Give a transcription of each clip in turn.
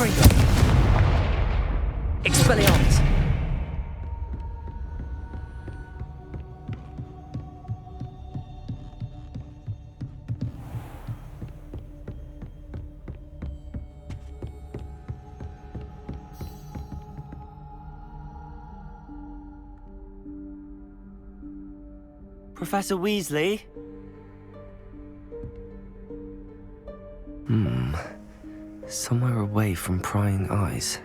Freedom! Expelliarmus! Professor Weasley? Somewhere away from prying eyes.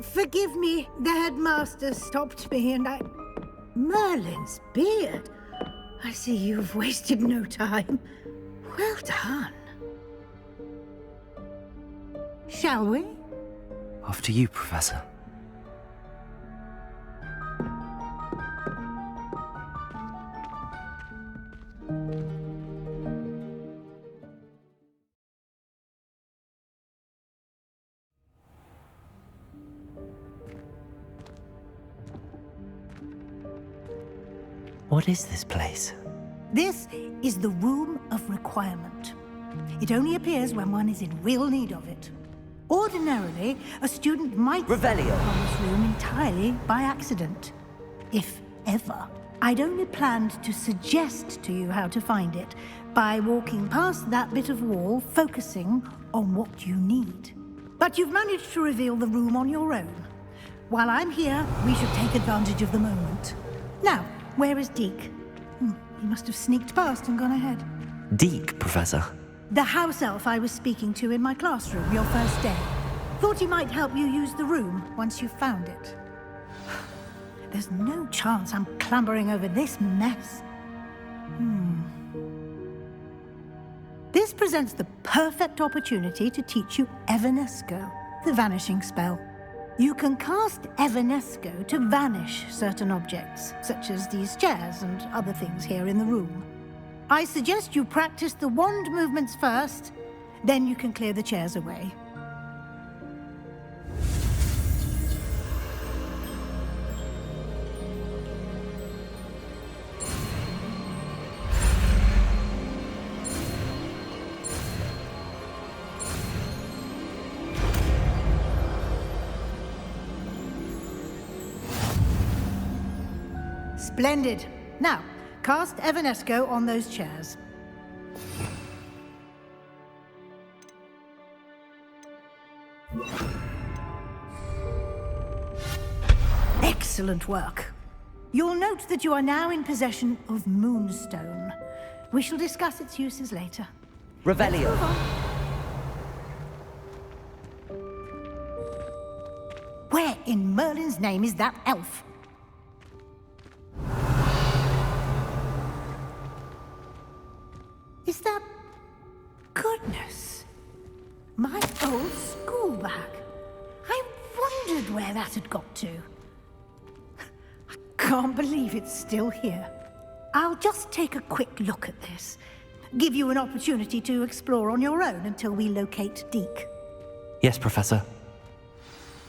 Forgive me, the headmaster stopped me and I... Merlin's beard. I see you've wasted no time. Well done. Shall we? After you, Professor. What is this place? This is the Room of Requirement. It only appears when one is in real need of it. Ordinarily, a student might Revelio. stumble upon this room entirely by accident. If ever. I'd only planned to suggest to you how to find it by walking past that bit of wall, focusing on what you need. But you've managed to reveal the room on your own. While I'm here, we should take advantage of the moment. Now, where is Deke? He must have sneaked past and gone ahead. Deke, Professor. The house elf I was speaking to in my classroom your first day. Thought he might help you use the room once you found it. There's no chance I'm clambering over this mess. This presents the perfect opportunity to teach you Evanesco, the vanishing spell. You can cast Evanesco to vanish certain objects, such as these chairs and other things here in the room. I suggest you practice the wand movements first, then you can clear the chairs away. Splendid. Now, cast Evanesco on those chairs. Excellent work. You'll note that you are now in possession of Moonstone. We shall discuss its uses later. Revelio. Where in Merlin's name is that elf? Is that... Goodness. My old school bag. I wondered where that had got to. I can't believe it's still here. I'll just take a quick look at this. Give you an opportunity to explore on your own until we locate Deke. Yes, Professor.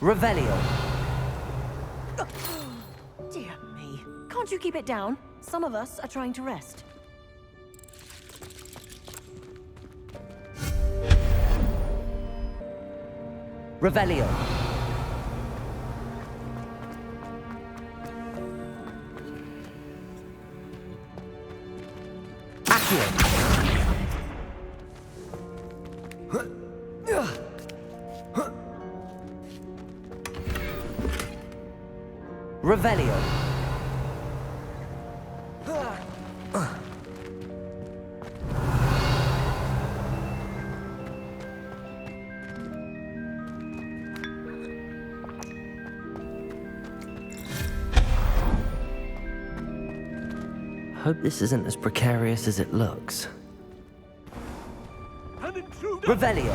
Revelio. Dear me. Can't you keep it down? Some of us are trying to rest. Revelio. Accio. Revelio. Hope this isn't as precarious as it looks. An intruder! Revelio.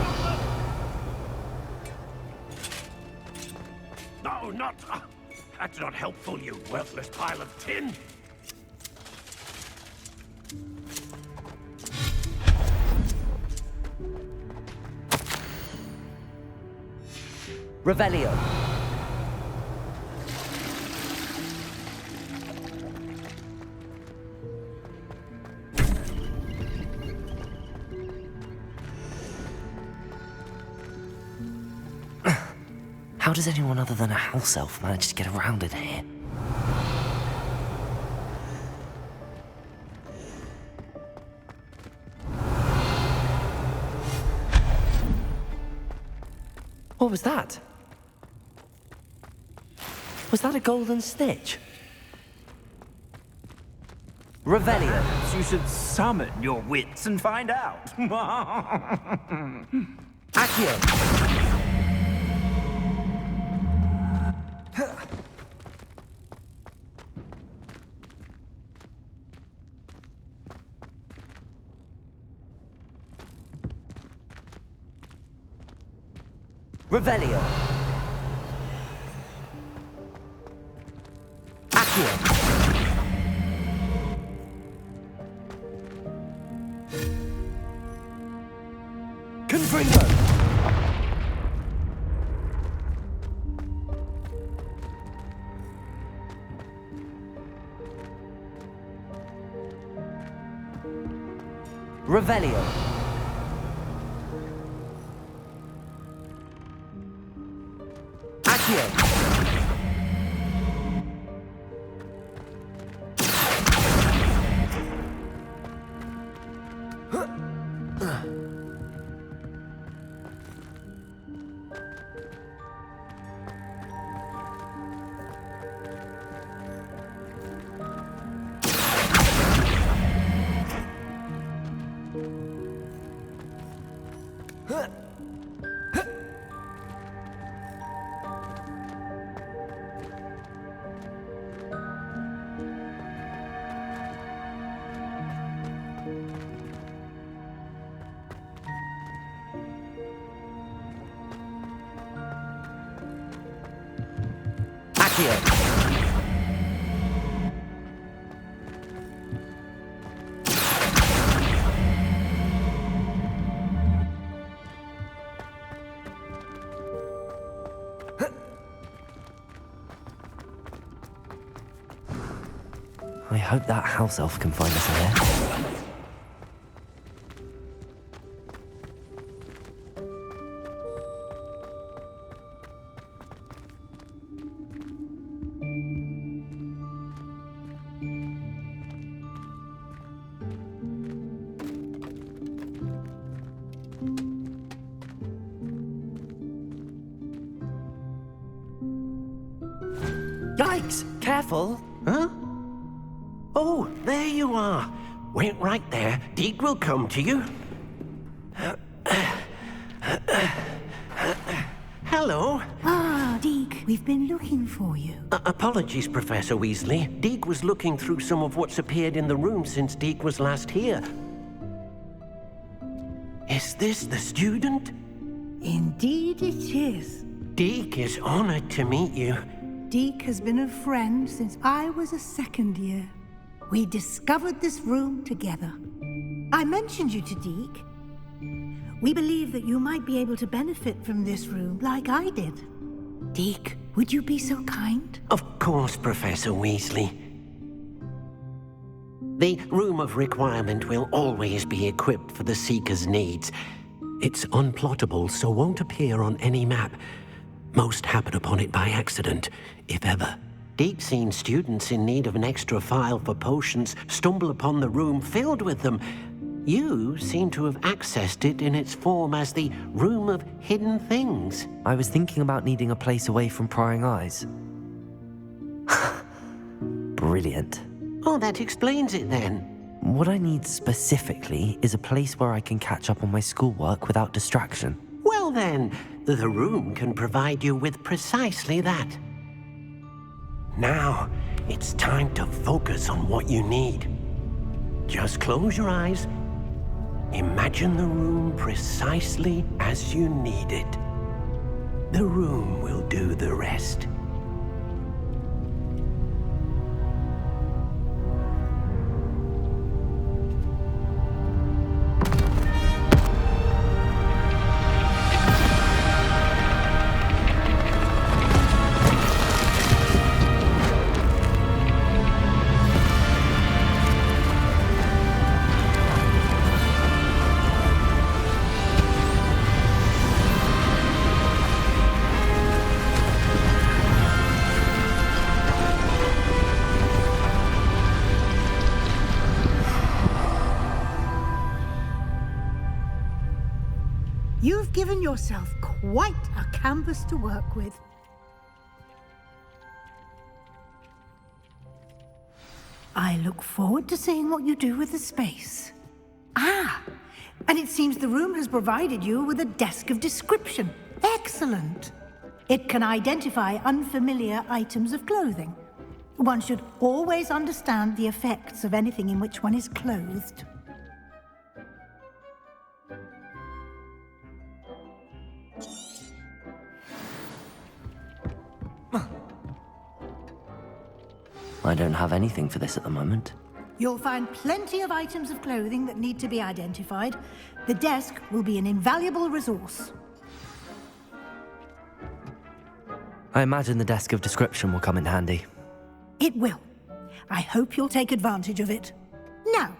No, not... that's not helpful, you worthless pile of tin! Revelio. How does anyone other than a house elf manage to get around in here? What was that? Was that a golden stitch? Revelio. You should summon your wits and find out. Accio. Revelio. Accio. Confringo. Revelio. Accio. Accio. I hope that house elf can find us in there. Yikes! Careful! Huh? Oh, there you are. Wait right there. Deke will come to you. Hello. Ah, Deke, we've been looking for you. Apologies, Professor Weasley. Deke was looking through some of what's appeared in the room since Deke was last here. Is this the student? Indeed it is. Deke is honored to meet you. Deke has been a friend since I was a second year. We discovered this room together. I mentioned you to Deke. We believe that you might be able to benefit from this room like I did. Deke, would you be so kind? Of course, Professor Weasley. The Room of Requirement will always be equipped for the Seeker's needs. It's unplottable, so won't appear on any map. Most happen upon it by accident, if ever. Deke's seen students in need of an extra file for potions stumble upon the room filled with them. You seem to have accessed it in its form as the Room of Hidden Things. I was thinking about needing a place away from prying eyes. Brilliant. Oh, that explains it then. What I need specifically is a place where I can catch up on my schoolwork without distraction. Well then, the room can provide you with precisely that. Now, it's time to focus on what you need. Just close your eyes. Imagine the room precisely as you need it. The room will do the rest. given yourself quite a canvas to work with. I look forward to seeing what you do with the space. Ah, and it seems the room has provided you with a desk of description. Excellent. It can identify unfamiliar items of clothing. One should always understand the effects of anything in which one is clothed. I don't have anything for this at the moment. You'll find plenty of items of clothing that need to be identified. The desk will be an invaluable resource. I imagine the desk of description will come in handy. It will. I hope you'll take advantage of it. Now,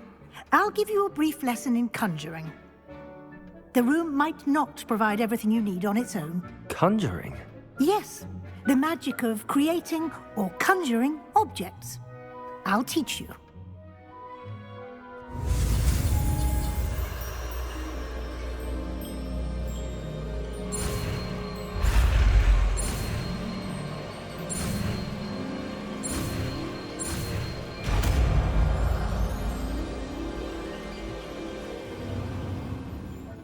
I'll give you a brief lesson in conjuring. The room might not provide everything you need on its own. Conjuring? Yes, the magic of creating or conjuring objects. I'll teach you.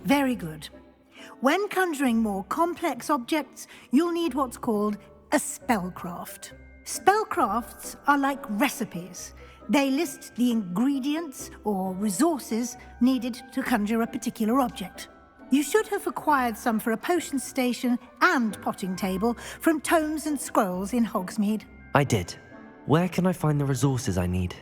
Very good. When conjuring more complex objects, you'll need what's called a spellcraft. Spellcrafts are like recipes. They list the ingredients or resources needed to conjure a particular object. You should have acquired some for a potion station and potting table from tomes and scrolls in Hogsmeade. I did. Where can I find the resources I need?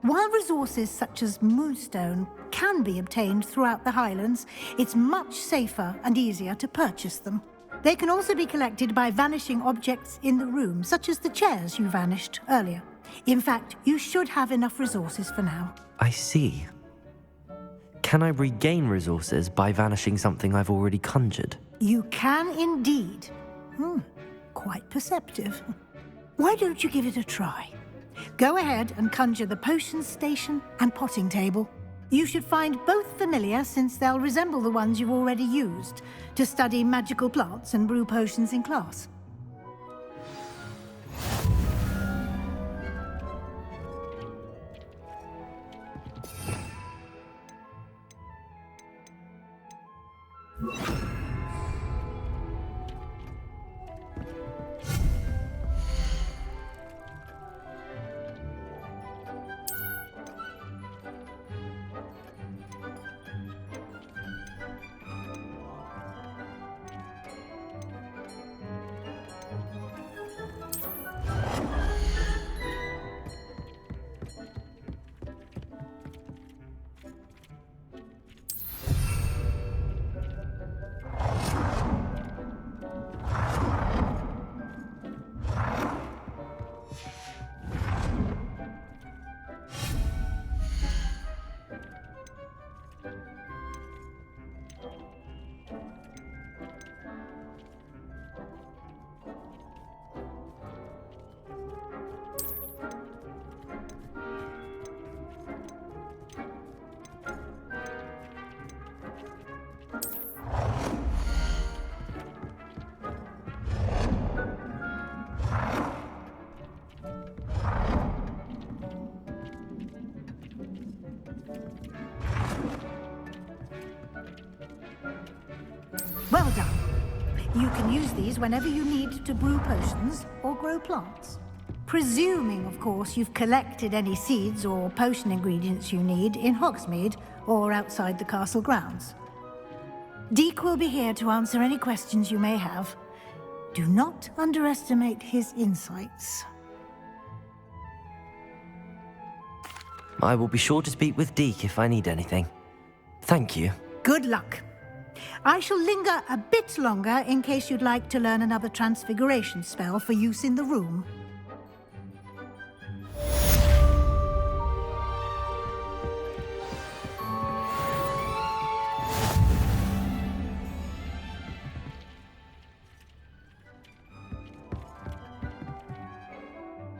While resources such as moonstone can be obtained throughout the Highlands, it's much safer and easier to purchase them. They can also be collected by vanishing objects in the room, such as the chairs you vanished earlier. In fact, you should have enough resources for now. I see. Can I regain resources by vanishing something I've already conjured? You can indeed. Quite perceptive. Why don't you give it a try? Go ahead and conjure the potion station and potting table. You should find both familiar, since they'll resemble the ones you've already used to study magical plants and brew potions in class. Well done. You can use these whenever you need to brew potions or grow plants. Presuming, of course, you've collected any seeds or potion ingredients you need in Hogsmeade or outside the castle grounds. Deek will be here to answer any questions you may have. Do not underestimate his insights. I will be sure to speak with Deke if I need anything. Thank you. Good luck. I shall linger a bit longer in case you'd like to learn another transfiguration spell for use in the room.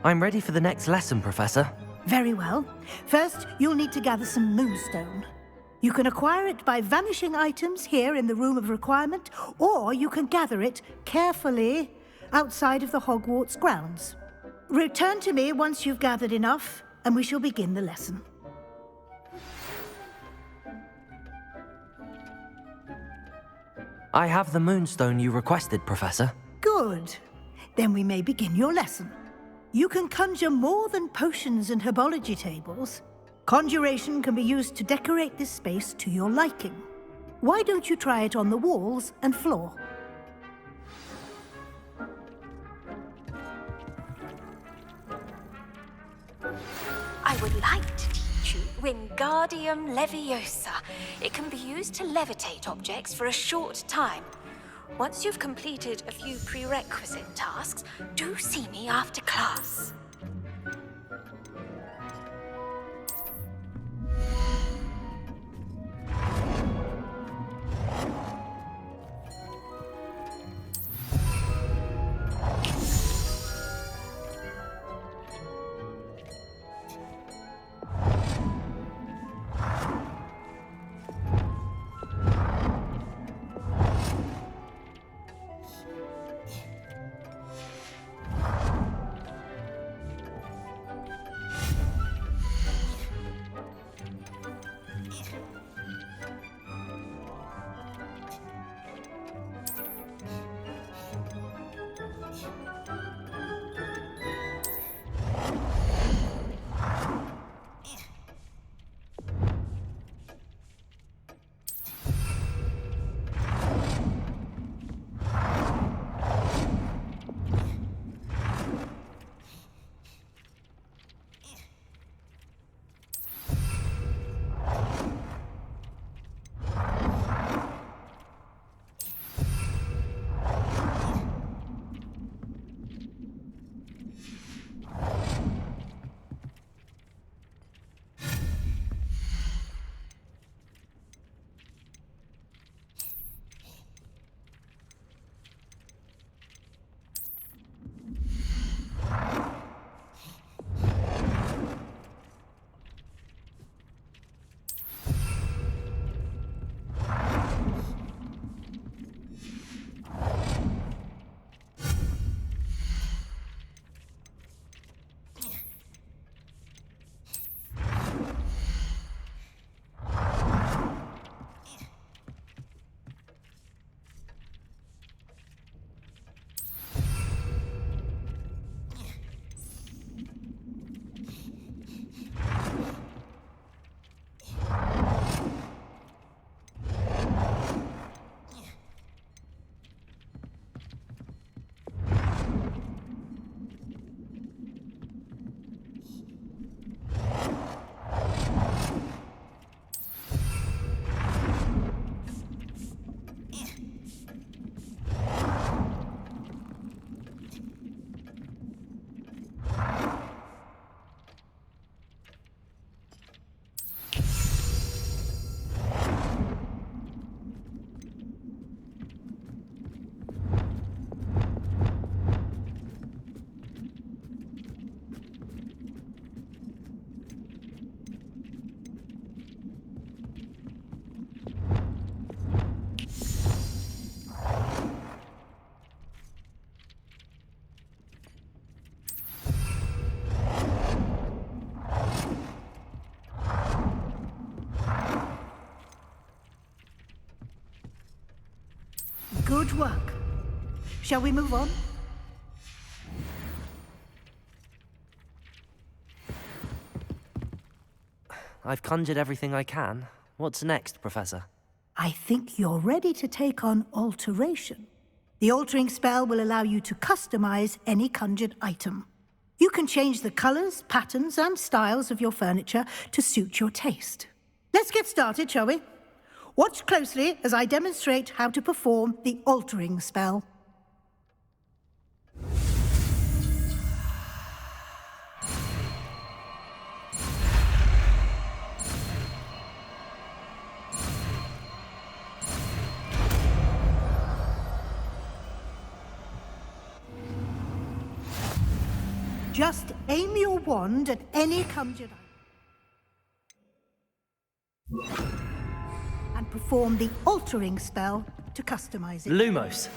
I'm ready for the next lesson, Professor. Very well. First, you'll need to gather some moonstone. You can acquire it by vanishing items here in the Room of Requirement, or you can gather it carefully outside of the Hogwarts grounds. Return to me once you've gathered enough, and we shall begin the lesson. I have the moonstone you requested, Professor. Good. Then we may begin your lesson. You can conjure more than potions and herbology tables. Conjuration can be used to decorate this space to your liking. Why don't you try it on the walls and floor? I would like to teach you Wingardium Leviosa. It can be used to levitate objects for a short time. Once you've completed a few prerequisite tasks, do see me after class. Good work. Shall we move on? I've conjured everything I can. What's next, Professor? I think you're ready to take on alteration. The altering spell will allow you to customize any conjured item. You can change the colors, patterns, and styles of your furniture to suit your taste. Let's get started, shall we? Watch closely as I demonstrate how to perform the altering spell. Just aim your wand at any conjured item. perform the altering spell to customize it. Lumos.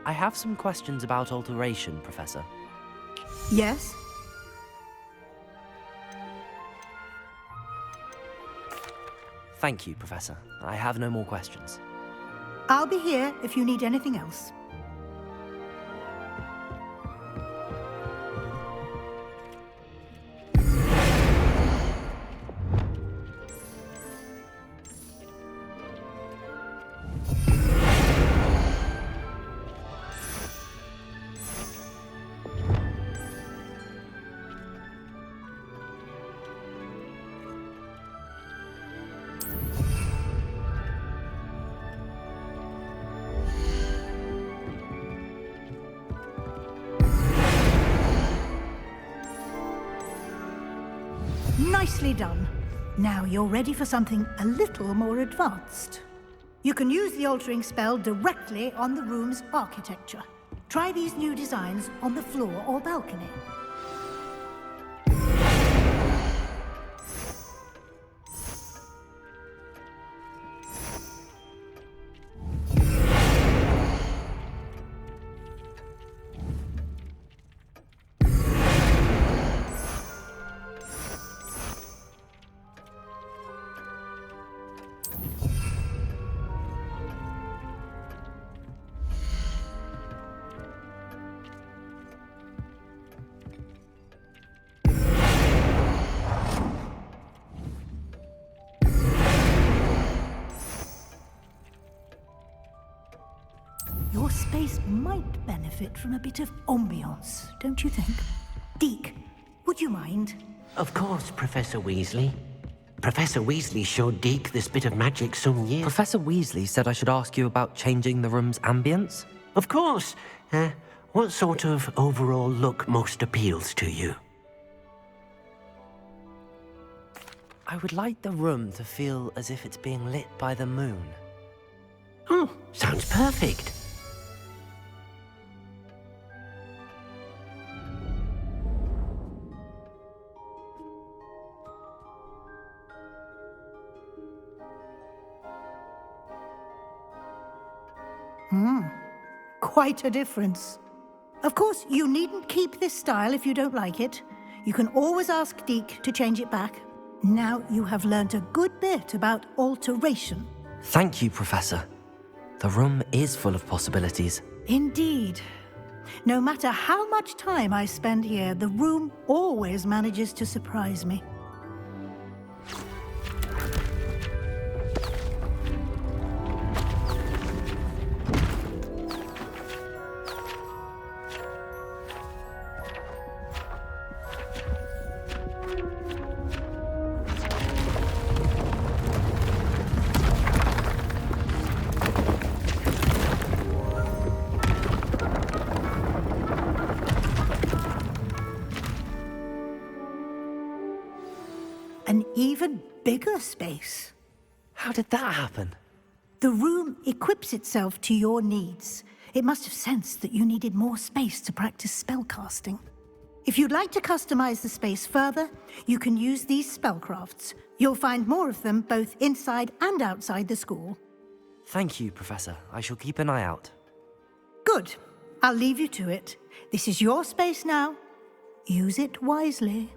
I have some questions about alteration, Professor. Yes? Thank you, Professor. I have no more questions. I'll be here if you need anything else. Nicely done. Now you're ready for something a little more advanced. You can use the altering spell directly on the room's architecture. Try these new designs on the floor or balcony. Your space might benefit from a bit of ambiance, don't you think? Deke, would you mind? Of course, Professor Weasley. Professor Weasley showed Deke this bit of magic some years... Professor Weasley said I should ask you about changing the room's ambience? Of course. What sort of overall look most appeals to you? I would like the room to feel as if it's being lit by the moon. Oh, sounds perfect. Quite a difference. Of course, you needn't keep this style if you don't like it. You can always ask Deke to change it back. Now you have learnt a good bit about alteration. Thank you, Professor. The room is full of possibilities. Indeed. No matter how much time I spend here, the room always manages to surprise me. An even bigger space. How did that happen? The room equips itself to your needs. It must have sensed that you needed more space to practice spellcasting. If you'd like to customize the space further, you can use these spellcrafts. You'll find more of them both inside and outside the school. Thank you, Professor. I shall keep an eye out. Good. I'll leave you to it. This is your space now. Use it wisely.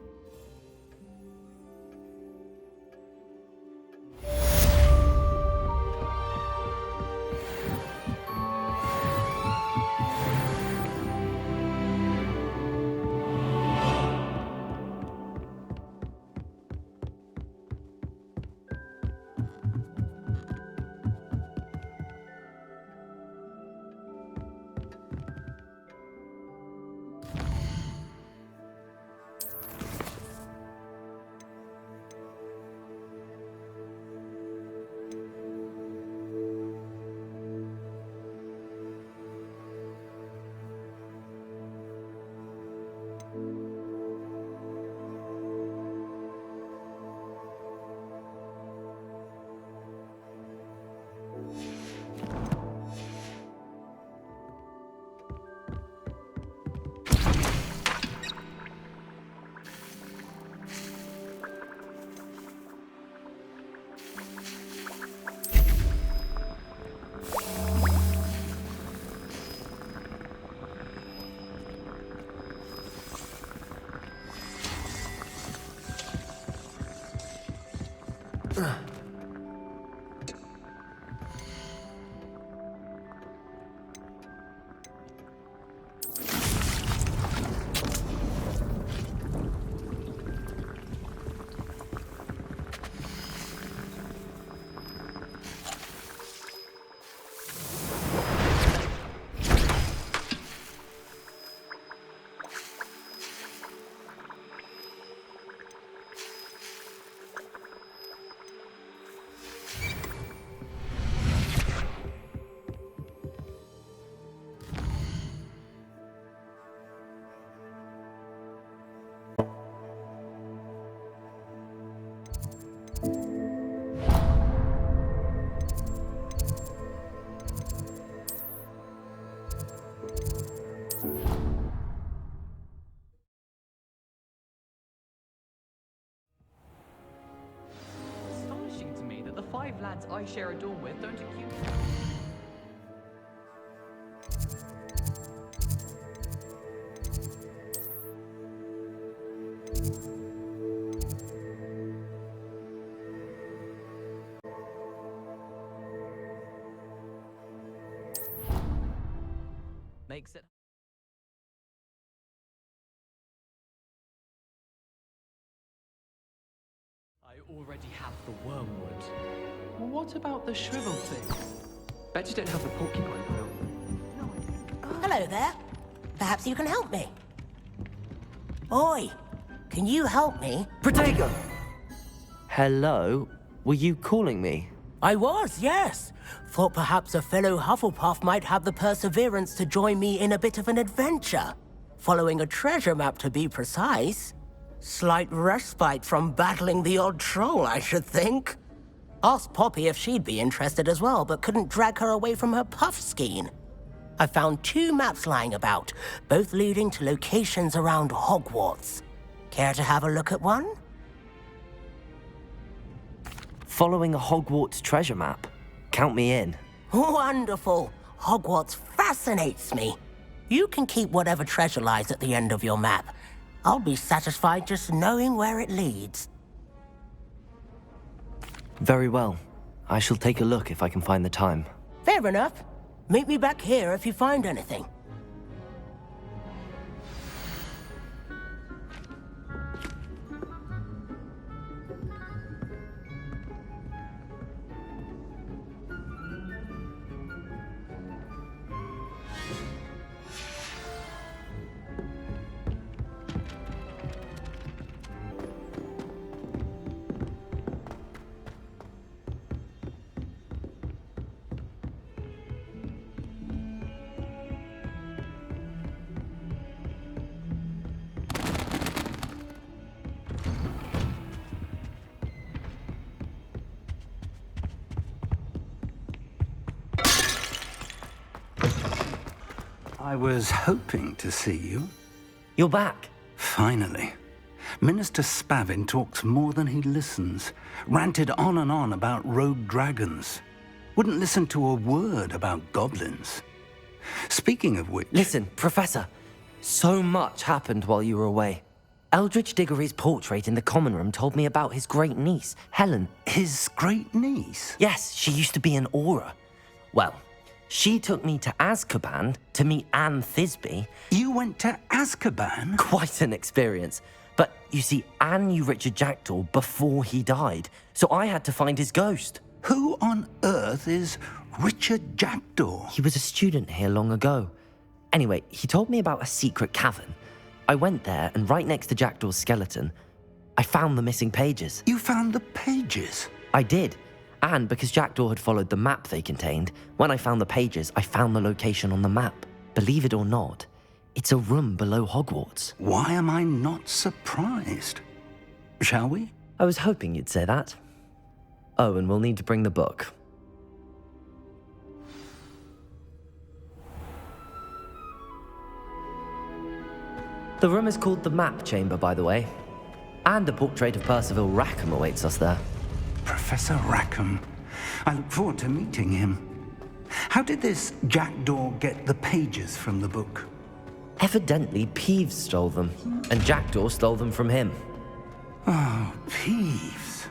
5 lads I share a dorm with don't accuse. Makes it. I already have the wormwood. Well, what about the shrivel thing? Bet you don't have the porcupine quill. Hello there. Perhaps you can help me. Oi, can you help me? Protego! Hello? Were you calling me? I was, yes. Thought perhaps a fellow Hufflepuff might have the perseverance to join me in a bit of an adventure. Following a treasure map, to be precise. Slight respite from battling the odd troll, I should think. Asked Poppy if she'd be interested as well, but couldn't drag her away from her puff skein. I found 2 maps lying about, both leading to locations around Hogwarts. Care to have a look at one? Following a Hogwarts treasure map? Count me in. Wonderful. Hogwarts fascinates me. You can keep whatever treasure lies at the end of your map. I'll be satisfied just knowing where it leads. Very well. I shall take a look if I can find the time. Fair enough. Meet me back here if you find anything. I was hoping to see you. You're back. Finally. Minister Spavin talks more than he listens. Ranted on and on about rogue dragons. Wouldn't listen to a word about goblins. Speaking of which... Listen, Professor. So much happened while you were away. Eldridge Diggory's portrait in the common room told me about his great niece, Helen. His great niece? Yes, she used to be an Auror. Well, she took me to Azkaban to meet Anne Thisbe. You went to Azkaban? Quite an experience. But you see, Anne knew Richard Jackdaw before he died, so I had to find his ghost. Who on earth is Richard Jackdaw? He was a student here long ago. Anyway, he told me about a secret cavern. I went there, and right next to Jackdaw's skeleton, I found the missing pages. You found the pages? I did. And because Jackdaw had followed the map they contained, when I found the pages, I found the location on the map. Believe it or not, it's a room below Hogwarts. Why am I not surprised? Shall we? I was hoping you'd say that. Oh, and we'll need to bring the book. The room is called the Map Chamber, by the way. And a portrait of Percival Rackham awaits us there. Professor Rackham. I look forward to meeting him. How did this Jackdaw get the pages from the book? Evidently, Peeves stole them, and Jackdaw stole them from him. Oh, Peeves.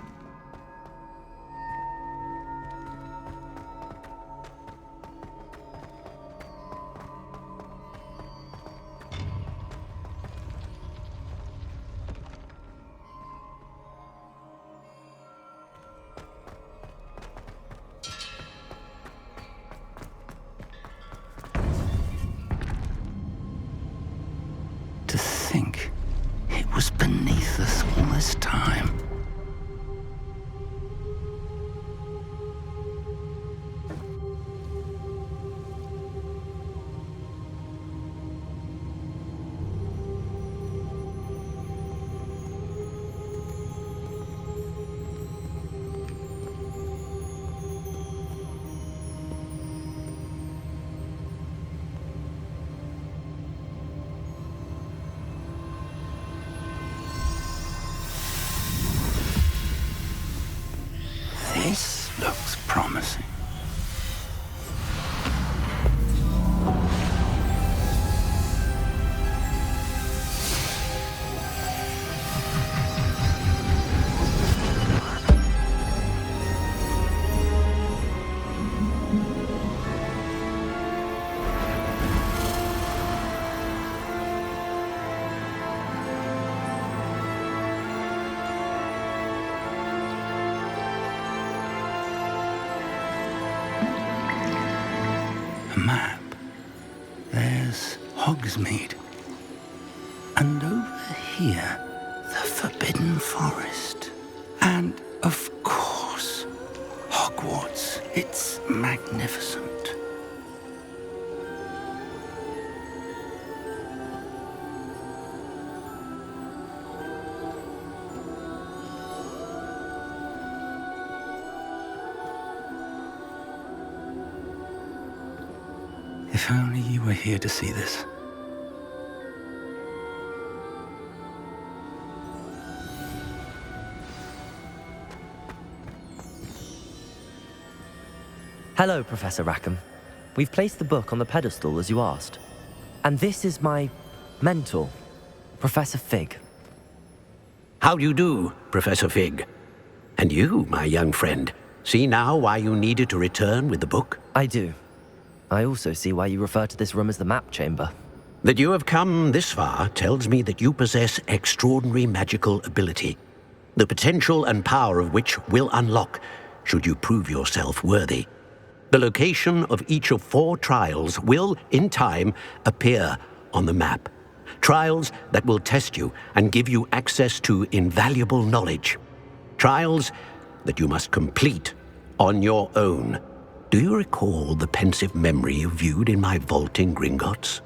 To think it was beneath us all this time. This Looks promising. Map. There's Hogsmeade. And over here, the Forbidden Forest. And, of course, Hogwarts. It's magnificent. If only you were here to see this. Hello, Professor Rackham. We've placed the book on the pedestal as you asked. And this is my mentor, Professor Fig. How do you do, Professor Fig? And you, my young friend, see now why you needed to return with the book? I do. I also see why you refer to this room as the map chamber. That you have come this far tells me that you possess extraordinary magical ability, the potential and power of which will unlock should you prove yourself worthy. The location of each of 4 trials will, in time, appear on the map. Trials that will test you and give you access to invaluable knowledge. Trials that you must complete on your own. Do you recall the pensive memory you viewed in my vault in Gringotts?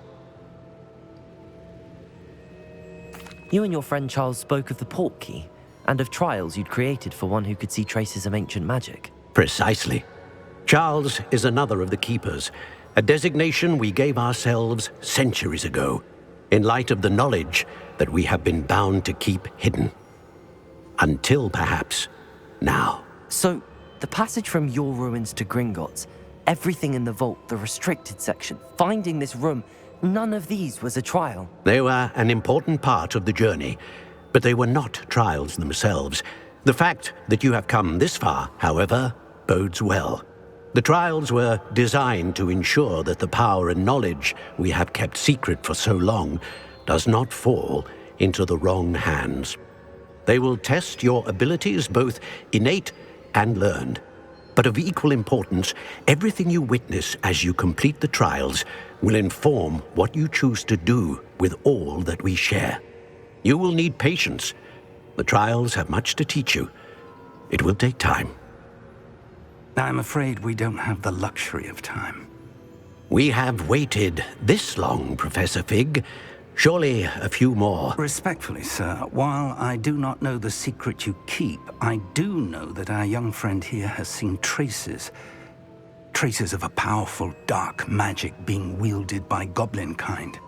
You and your friend Charles spoke of the portkey and of trials you'd created for one who could see traces of ancient magic. Precisely. Charles is another of the Keepers, a designation we gave ourselves centuries ago, in light of the knowledge that we have been bound to keep hidden. Until, perhaps, now. So, the passage from your ruins to Gringotts, everything in the vault, the restricted section, finding this room, none of these was a trial. They were an important part of the journey, but they were not trials themselves. The fact that you have come this far, however, bodes well. The trials were designed to ensure that the power and knowledge we have kept secret for so long does not fall into the wrong hands. They will test your abilities, both innate and learned. But of equal importance, everything you witness as you complete the trials will inform what you choose to do with all that we share. You will need patience. The trials have much to teach you. It will take time. I'm afraid we don't have the luxury of time. We have waited this long, Professor Fig. Surely a few more. Respectfully, sir, while I do not know the secret you keep, I do know that our young friend here has seen traces of a powerful dark magic being wielded by goblin kind.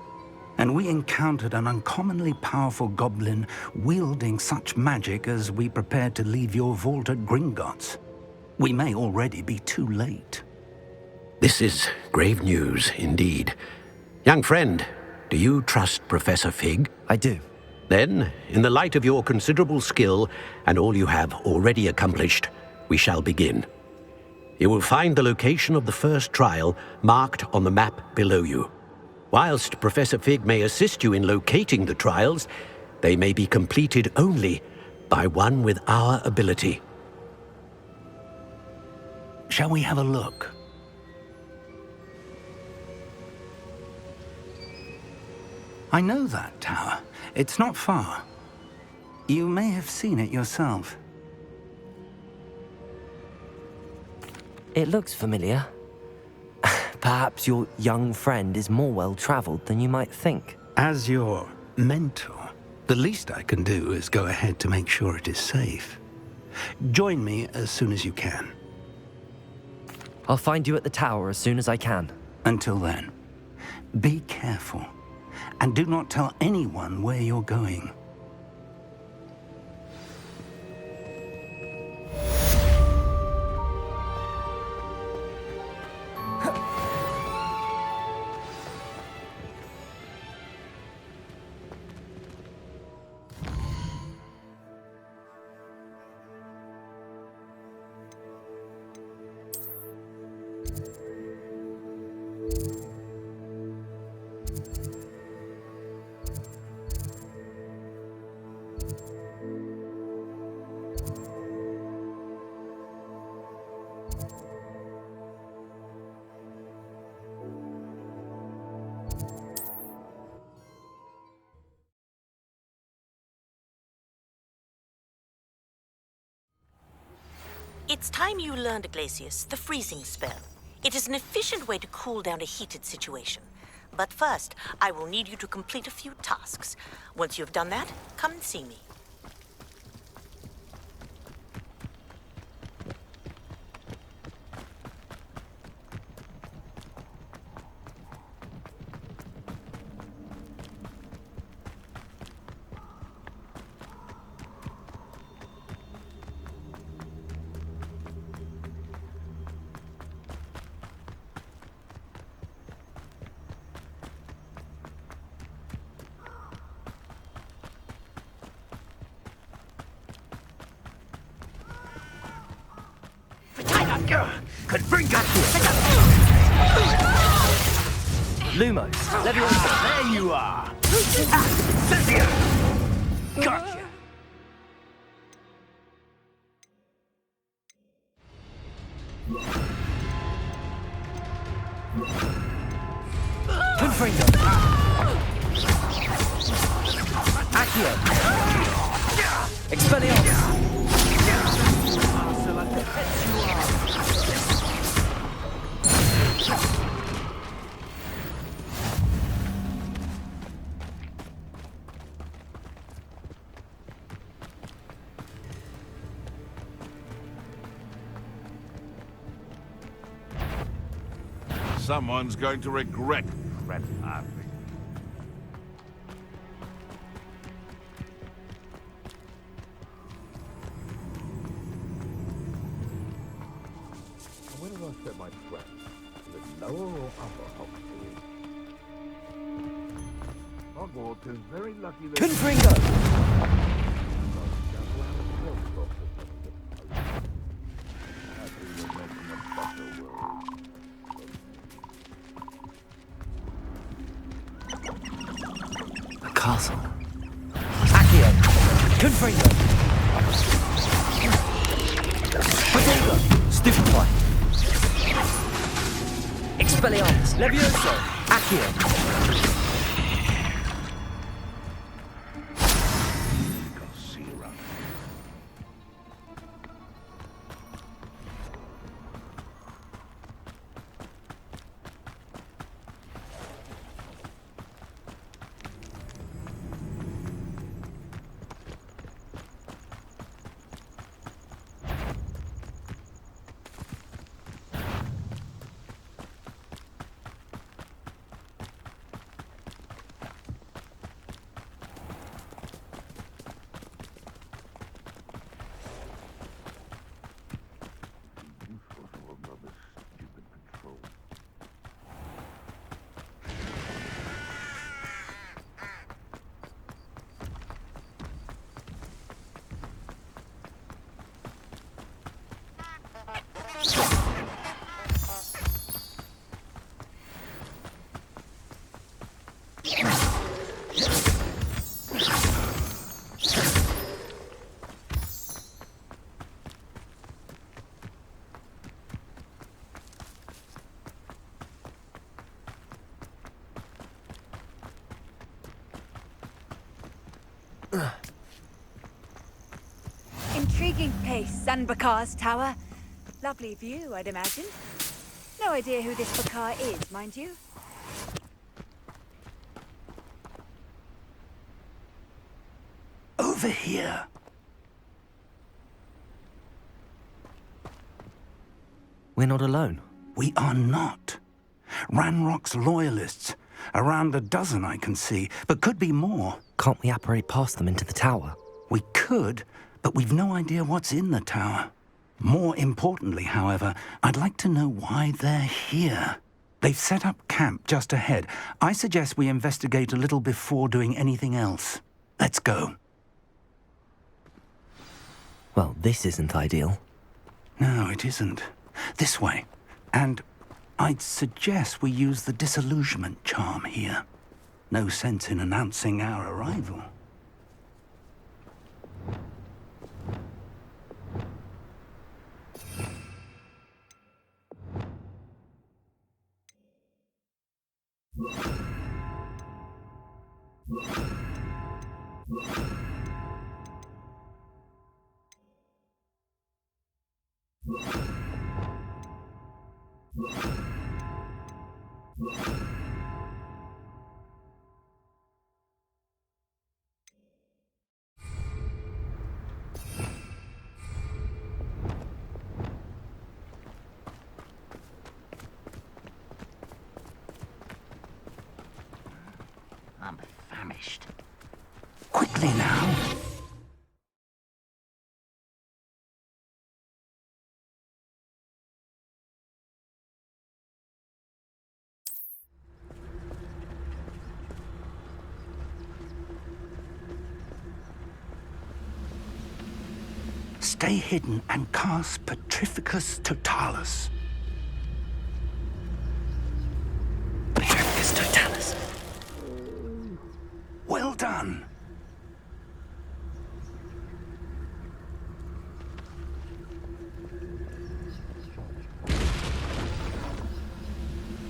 And we encountered an uncommonly powerful goblin wielding such magic as we prepared to leave your vault at Gringotts. We may already be too late. This is grave news indeed. Young friend, do you trust Professor Fig? I do. Then, in the light of your considerable skill and all you have already accomplished, we shall begin. You will find the location of the first trial marked on the map below you. Whilst Professor Fig may assist you in locating the trials, they may be completed only by one with our ability. Shall we have a look? I know that tower. It's not far. You may have seen it yourself. It looks familiar. Perhaps your young friend is more well-traveled than you might think. As your mentor, the least I can do is go ahead to make sure it is safe. Join me as soon as you can. I'll find you at the tower as soon as I can. Until then, be careful, and do not tell anyone where you're going. It's time you learned, Glacius, the freezing spell. It is an efficient way to cool down a heated situation. But first, I will need you to complete a few tasks. Once you've done that, come and see me. Lumos, Leviosa. There you are! Gotcha! Confringo. Accio. Expelliarmus. Someone's going to regret trespassing. Where do I set my trap? Is it lower or upper Hogwarts? Hogwarts is very lucky that... Confringo. Castle. Accio. Confringo. Protego. Stupefy. Expelliarmus. Levioso. Accio. Intriguing place, Bakar's tower. Lovely view, I'd imagine. No idea who this Bakar is, mind you. Over here. We're not alone. We are not. Ranrock's loyalists. Around a dozen I can see, but could be more. Can't we apparate past them into the tower? We could, but we've no idea what's in the tower. More importantly, however, I'd like to know why they're here. They've set up camp just ahead. I suggest we investigate a little before doing anything else. Let's go. Well, this isn't ideal. No, it isn't. This way. And I'd suggest we use the disillusionment charm here. No sense in announcing our arrival. I'm famished. Quickly now. Stay hidden and cast Petrificus Totalis. Petrificus Totalis. Well done.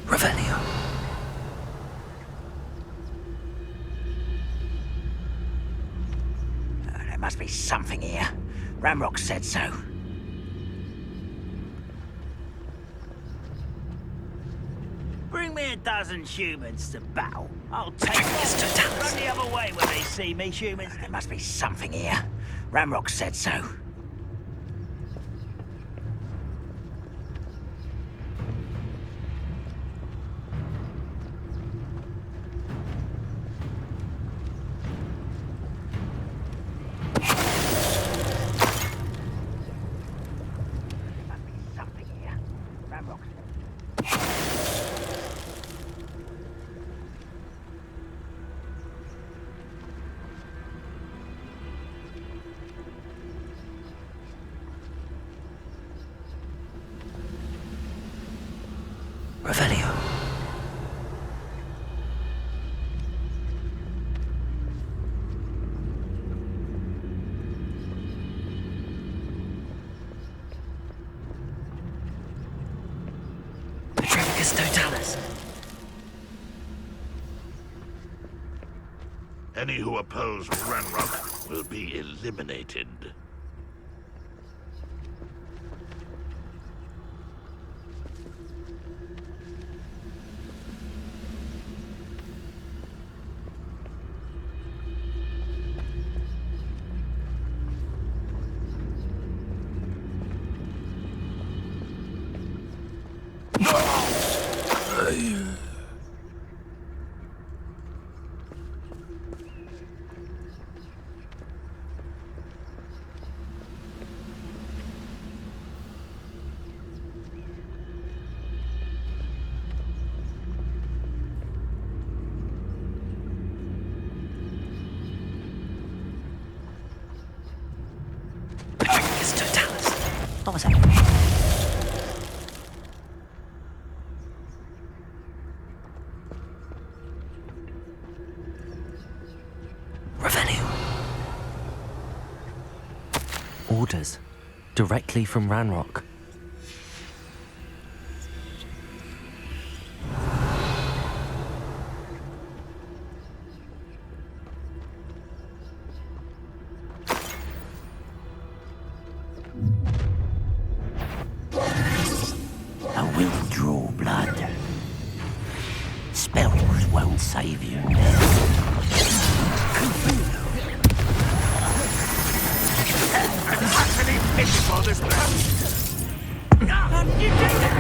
Revelio. There must be something here. Ramrock said so. Bring me a dozen humans to battle. I'll take them. Run the other way when they see me, humans. There must be something here. Ramrock said so. Revelio. Petrificus Totalis. Any who oppose Ranrock will be eliminated. Petrificus Totalis. What was that? Revelio. Orders. Directly from Ranrock. I will draw blood. Spells won't save you now. Utterly miserable, this place. How did you do that?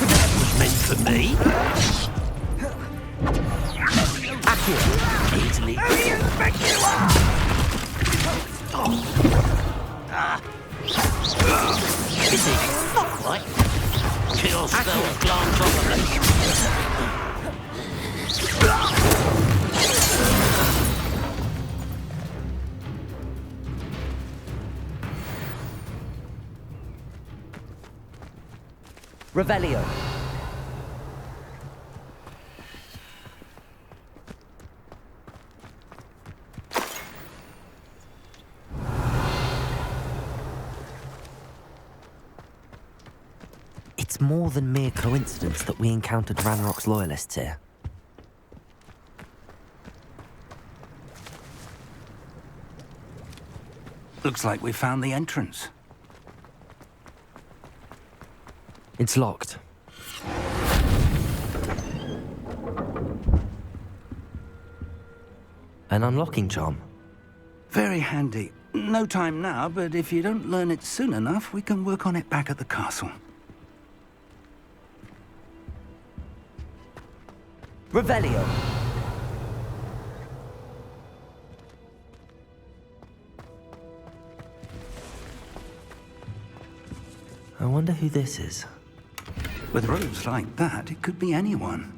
That was meant for me. Easily. Who do you think you are? Busy. Not right. Kill spells glance off of me. Revelio. It's more than mere coincidence that we encountered Ranrock's loyalists here. Looks like we found the entrance. It's locked. An unlocking charm. Very handy. No time now, but if you don't learn it soon enough, we can work on it back at the castle. Revelio. I wonder who this is. With robes like that, it could be anyone.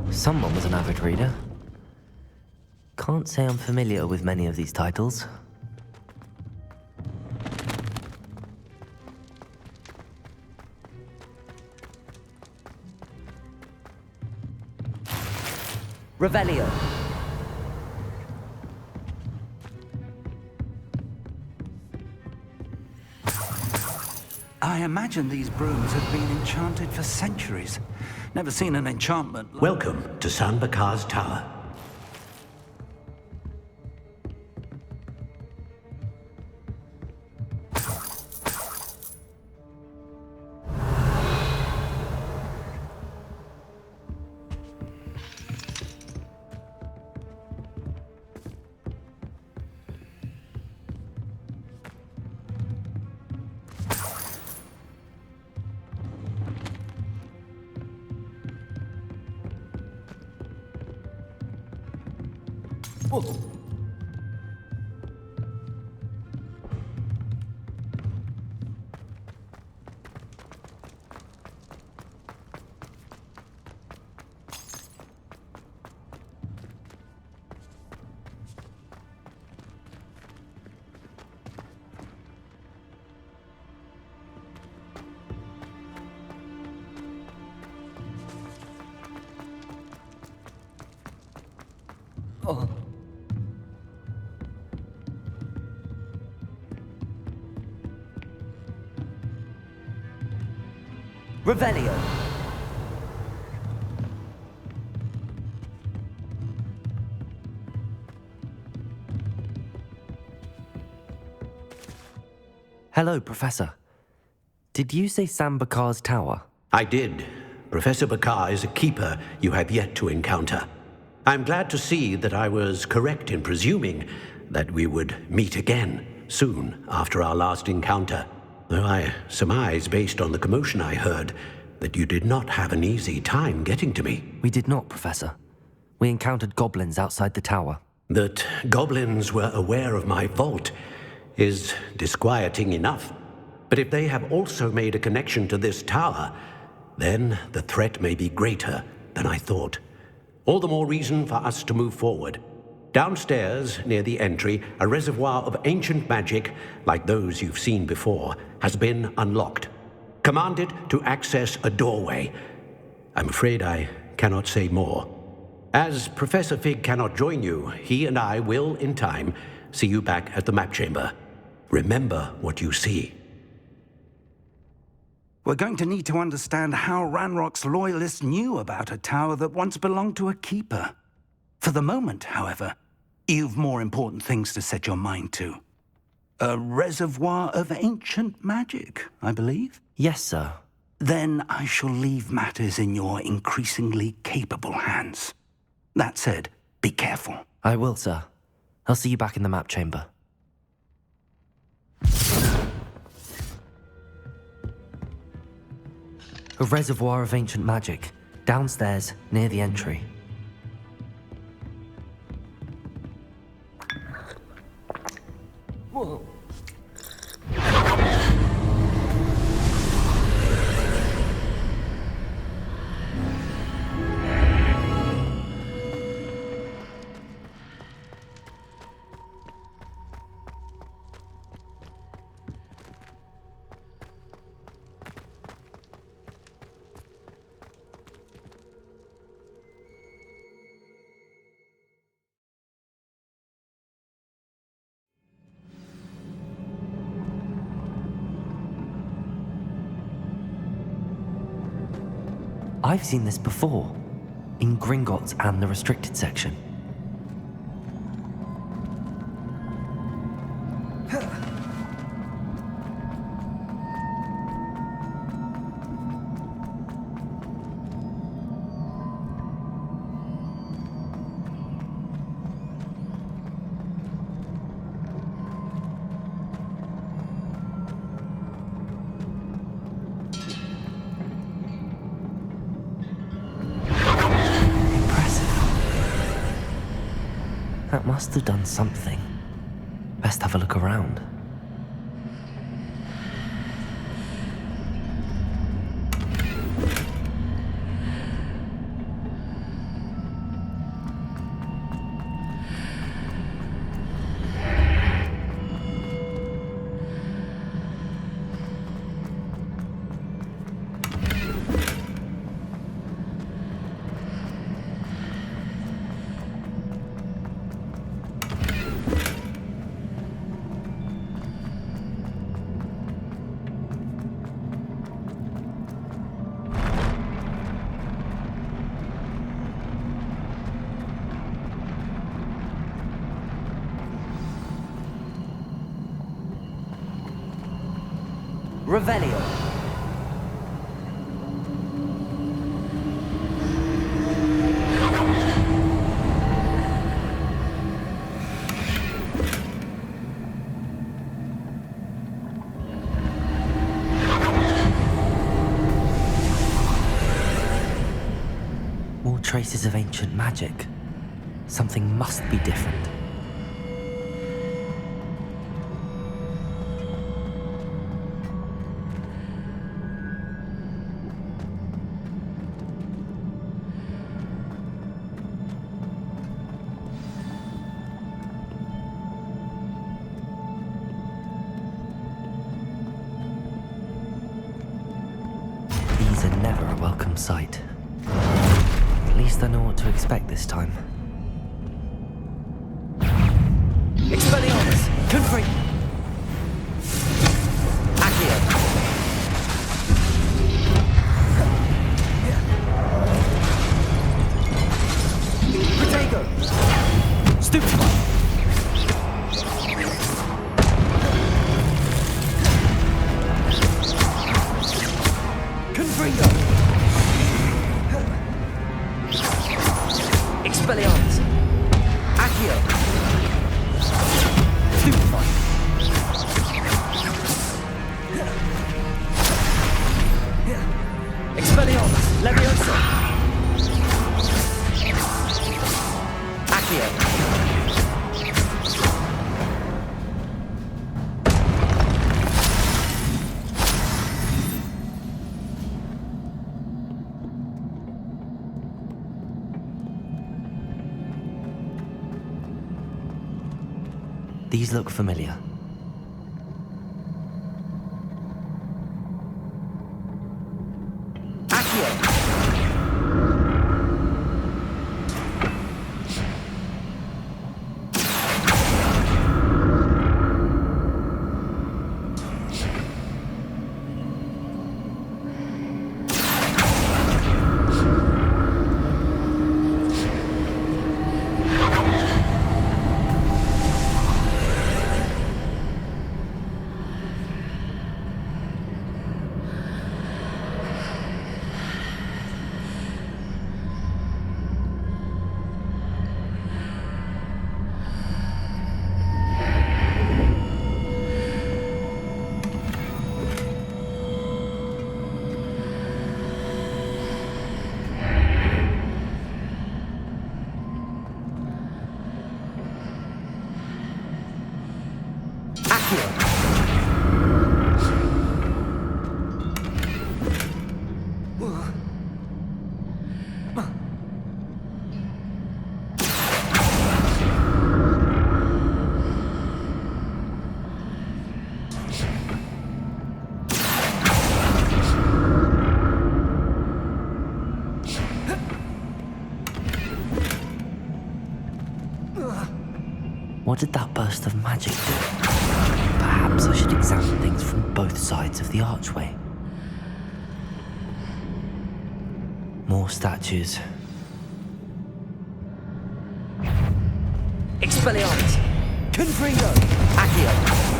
Someone was an avid reader. Can't say I'm familiar with many of these titles. Revelio. I imagine these brooms have been enchanted for centuries. Never seen an enchantment like... Welcome to San Bakar's Tower. Revelio. Hello, Professor. Did you say San Bakar's Tower? I did. Professor Bakar is a keeper you have yet to encounter. I'm glad to see that I was correct in presuming that we would meet again soon after our last encounter. Though I surmise, based on the commotion I heard, that you did not have an easy time getting to me. We did not, Professor. We encountered goblins outside the tower. That goblins were aware of my vault is disquieting enough. But if they have also made a connection to this tower, then the threat may be greater than I thought. All the more reason for us to move forward. Downstairs, near the entry, a reservoir of ancient magic, like those you've seen before, has been unlocked. Commanded to access a doorway. I'm afraid I cannot say more. As Professor Fig cannot join you, he and I will, in time, see you back at the map chamber. Remember what you see. We're going to need to understand how Ranrock's loyalists knew about a tower that once belonged to a keeper. For the moment, however, you've more important things to set your mind to. A reservoir of ancient magic, I believe? Yes, sir. Then I shall leave matters in your increasingly capable hands. That said, be careful. I will, sir. I'll see you back in the map chamber. A reservoir of ancient magic, downstairs, near the entry. Whoa. I've seen this before, in Gringotts and the restricted section. That must have done something. Best have a look around. Revelio. More traces of ancient magic. Something must be different. These are never a welcome sight. At least I know what to expect this time. Expelliarmus. Confree. Accio. Protego. Stupefy. Confringo. Expelliarmus. Accio. Stupefy. Expelliarmus. Leviosa. Accio. These look familiar. Accio. What did that burst of magic do? Perhaps I should examine things from both sides of the archway. More statues. Expelliarmus! Confringo! Accio!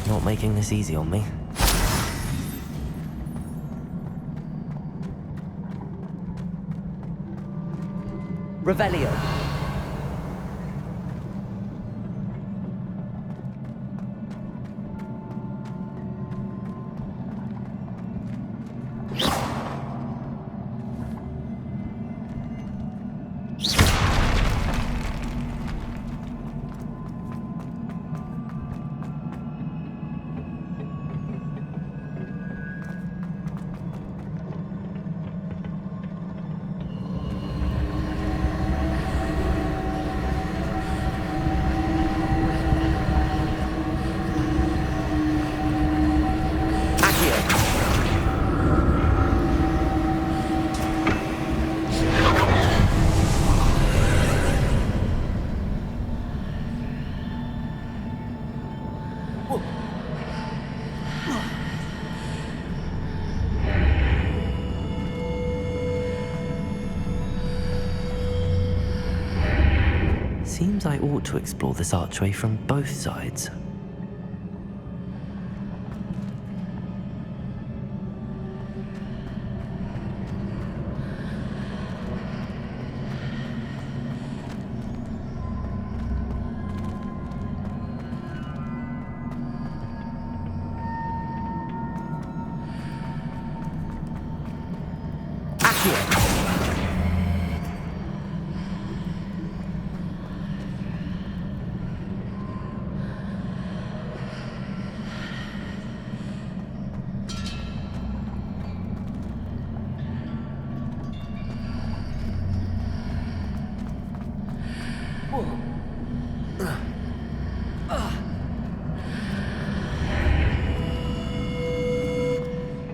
Not making this easy on me. Revelio. Seems I ought to explore this archway from both sides.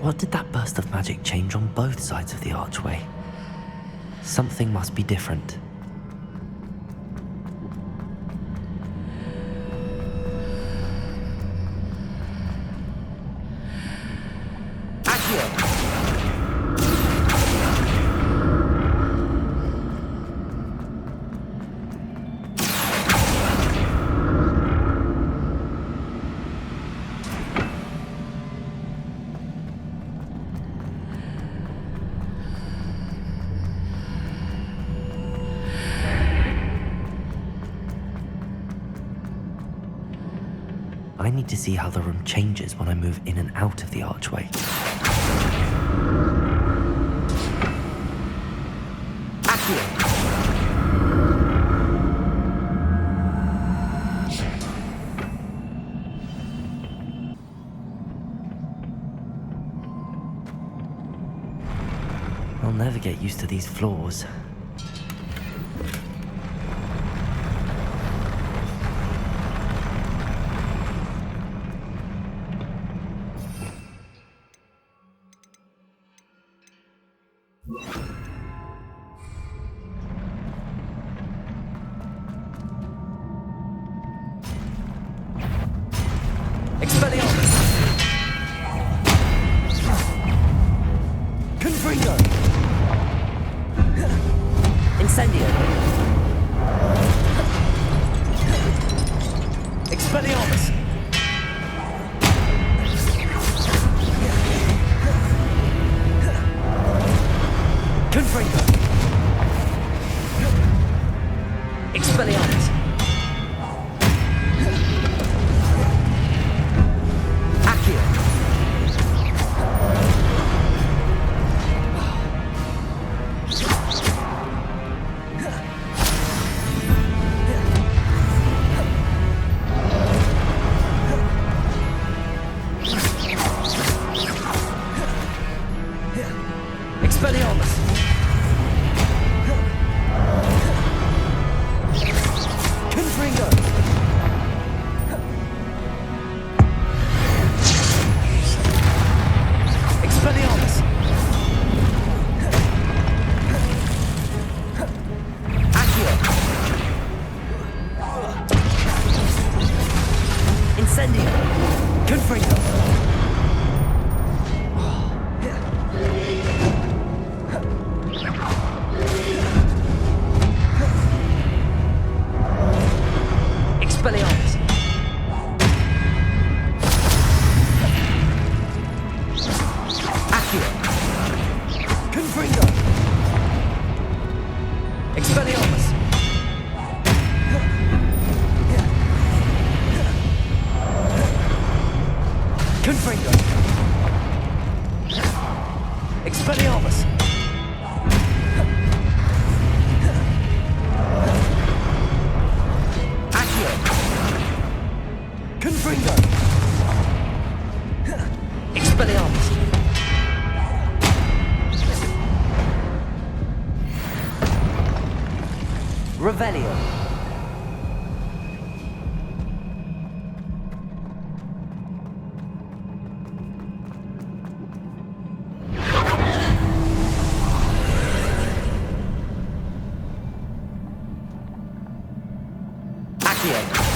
What did that burst of magic change on both sides of the archway? Something must be different. I need to see how the room changes when I move in and out of the archway. I'll never get used to these floors. Expelliarmus! Confringo! Expelliarmus! Accio! Incendio! Confringo! Expelliarmus! Accio! Confringo! Expelliarmus! Confringo! Expelliarmus! Accio! Confringo! Expelliarmus! Revelio! Accio!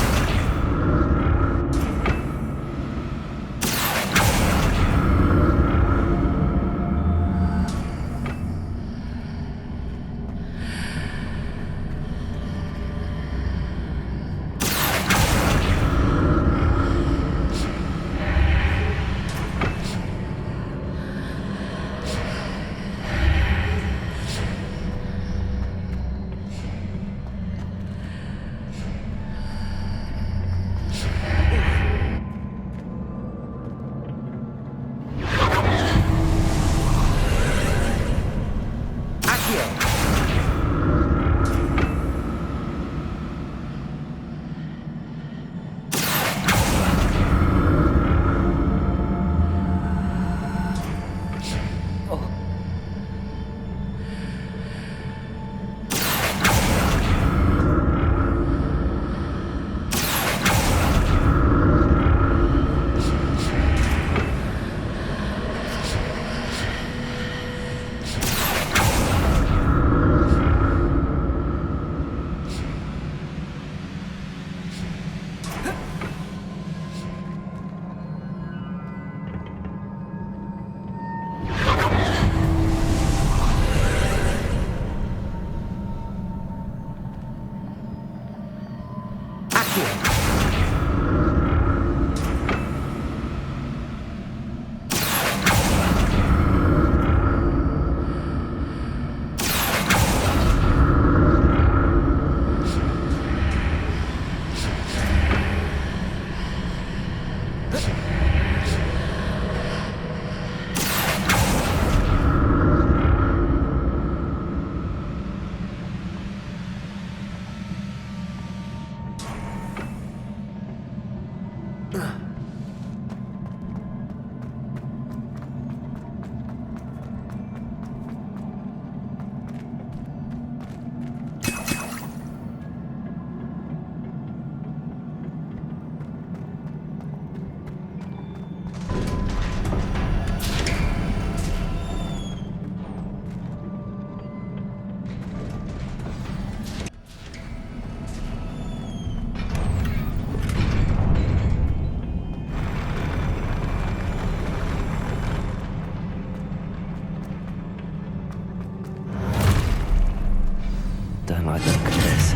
Don't like the look of this.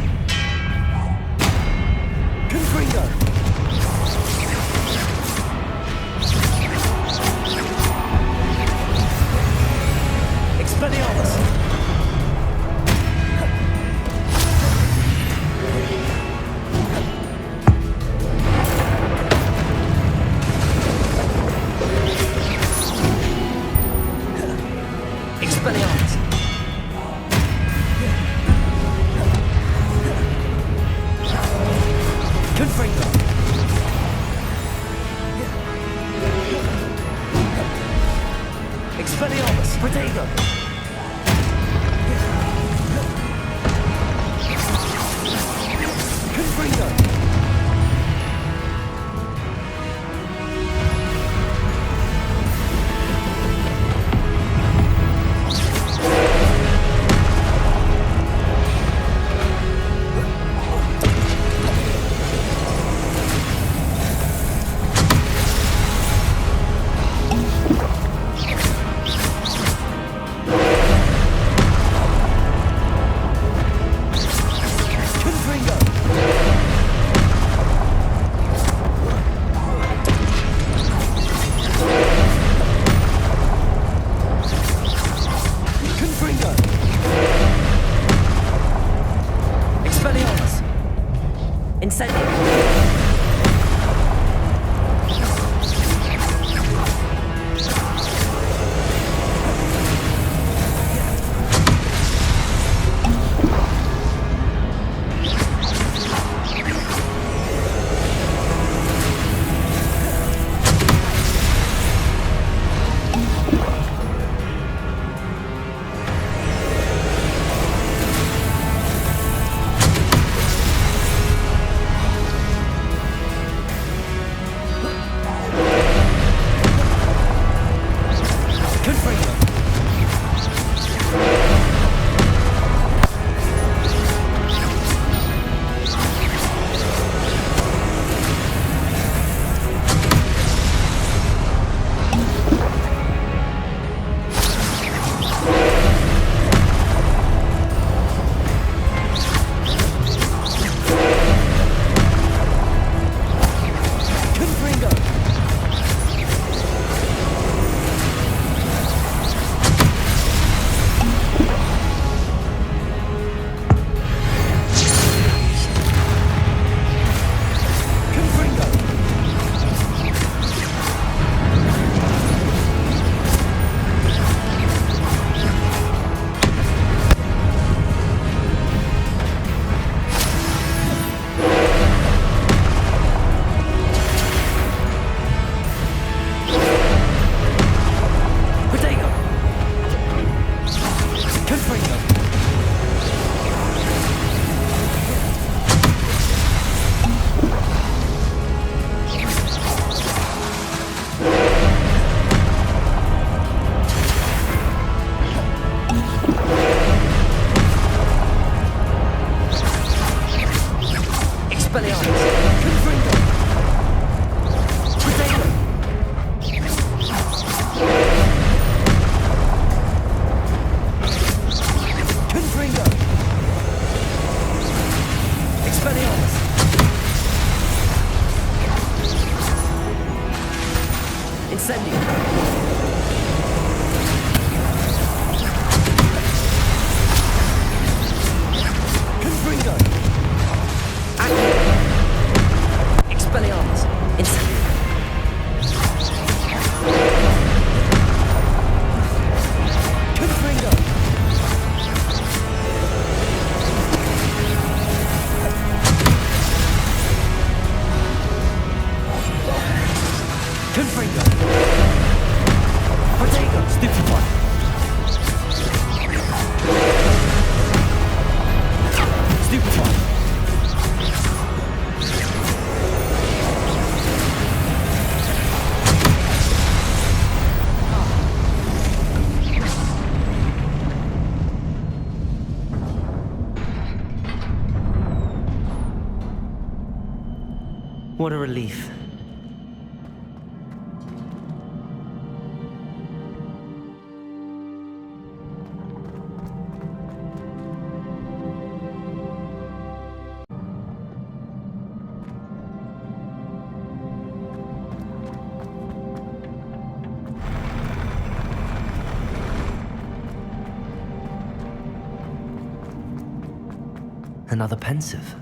Confringo! Expelliarmus! Expelliarmus! Confringo! Expelliarmus! Protego! Incendio! What a relief. Another pensive.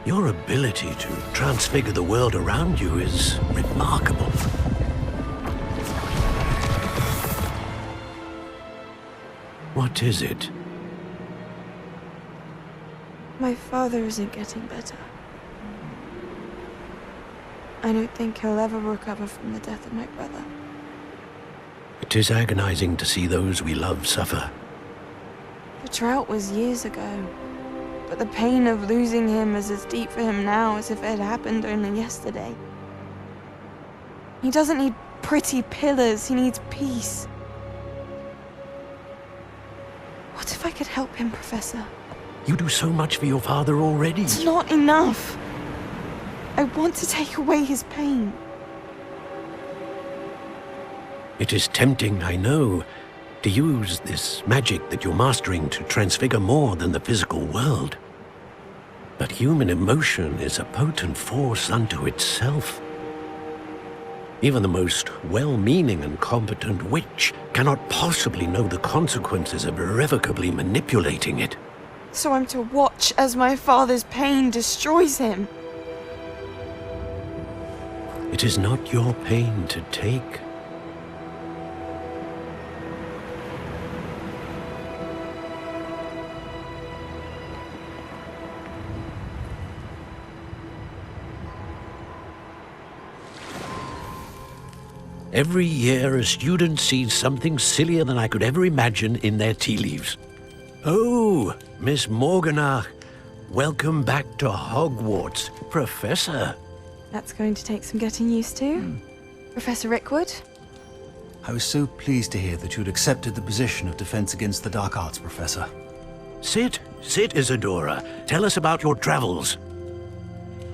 Your ability to transfigure the world around you is remarkable. What is it? My father isn't getting better. I don't think he'll ever recover from the death of my brother. It is agonizing to see those we love suffer. The drought was years ago, but the pain of losing him is as deep for him now as if it had happened only yesterday. He doesn't need pretty pillars, he needs peace. What if I could help him, Professor? You do so much for your father already. It's not enough. I want to take away his pain. It is tempting, I know, to use this magic that you're mastering to transfigure more than the physical world. But human emotion is a potent force unto itself. Even the most well-meaning and competent witch cannot possibly know the consequences of irrevocably manipulating it. So I'm to watch as my father's pain destroys him. It is not your pain to take. Every year, a student sees something sillier than I could ever imagine in their tea leaves. Oh, Miss Morganach, welcome back to Hogwarts, Professor. That's going to take some getting used to. Professor Rickwood? I was so pleased to hear that you'd accepted the position of Defense Against the Dark Arts, Professor. Sit, Isadora. Tell us about your travels.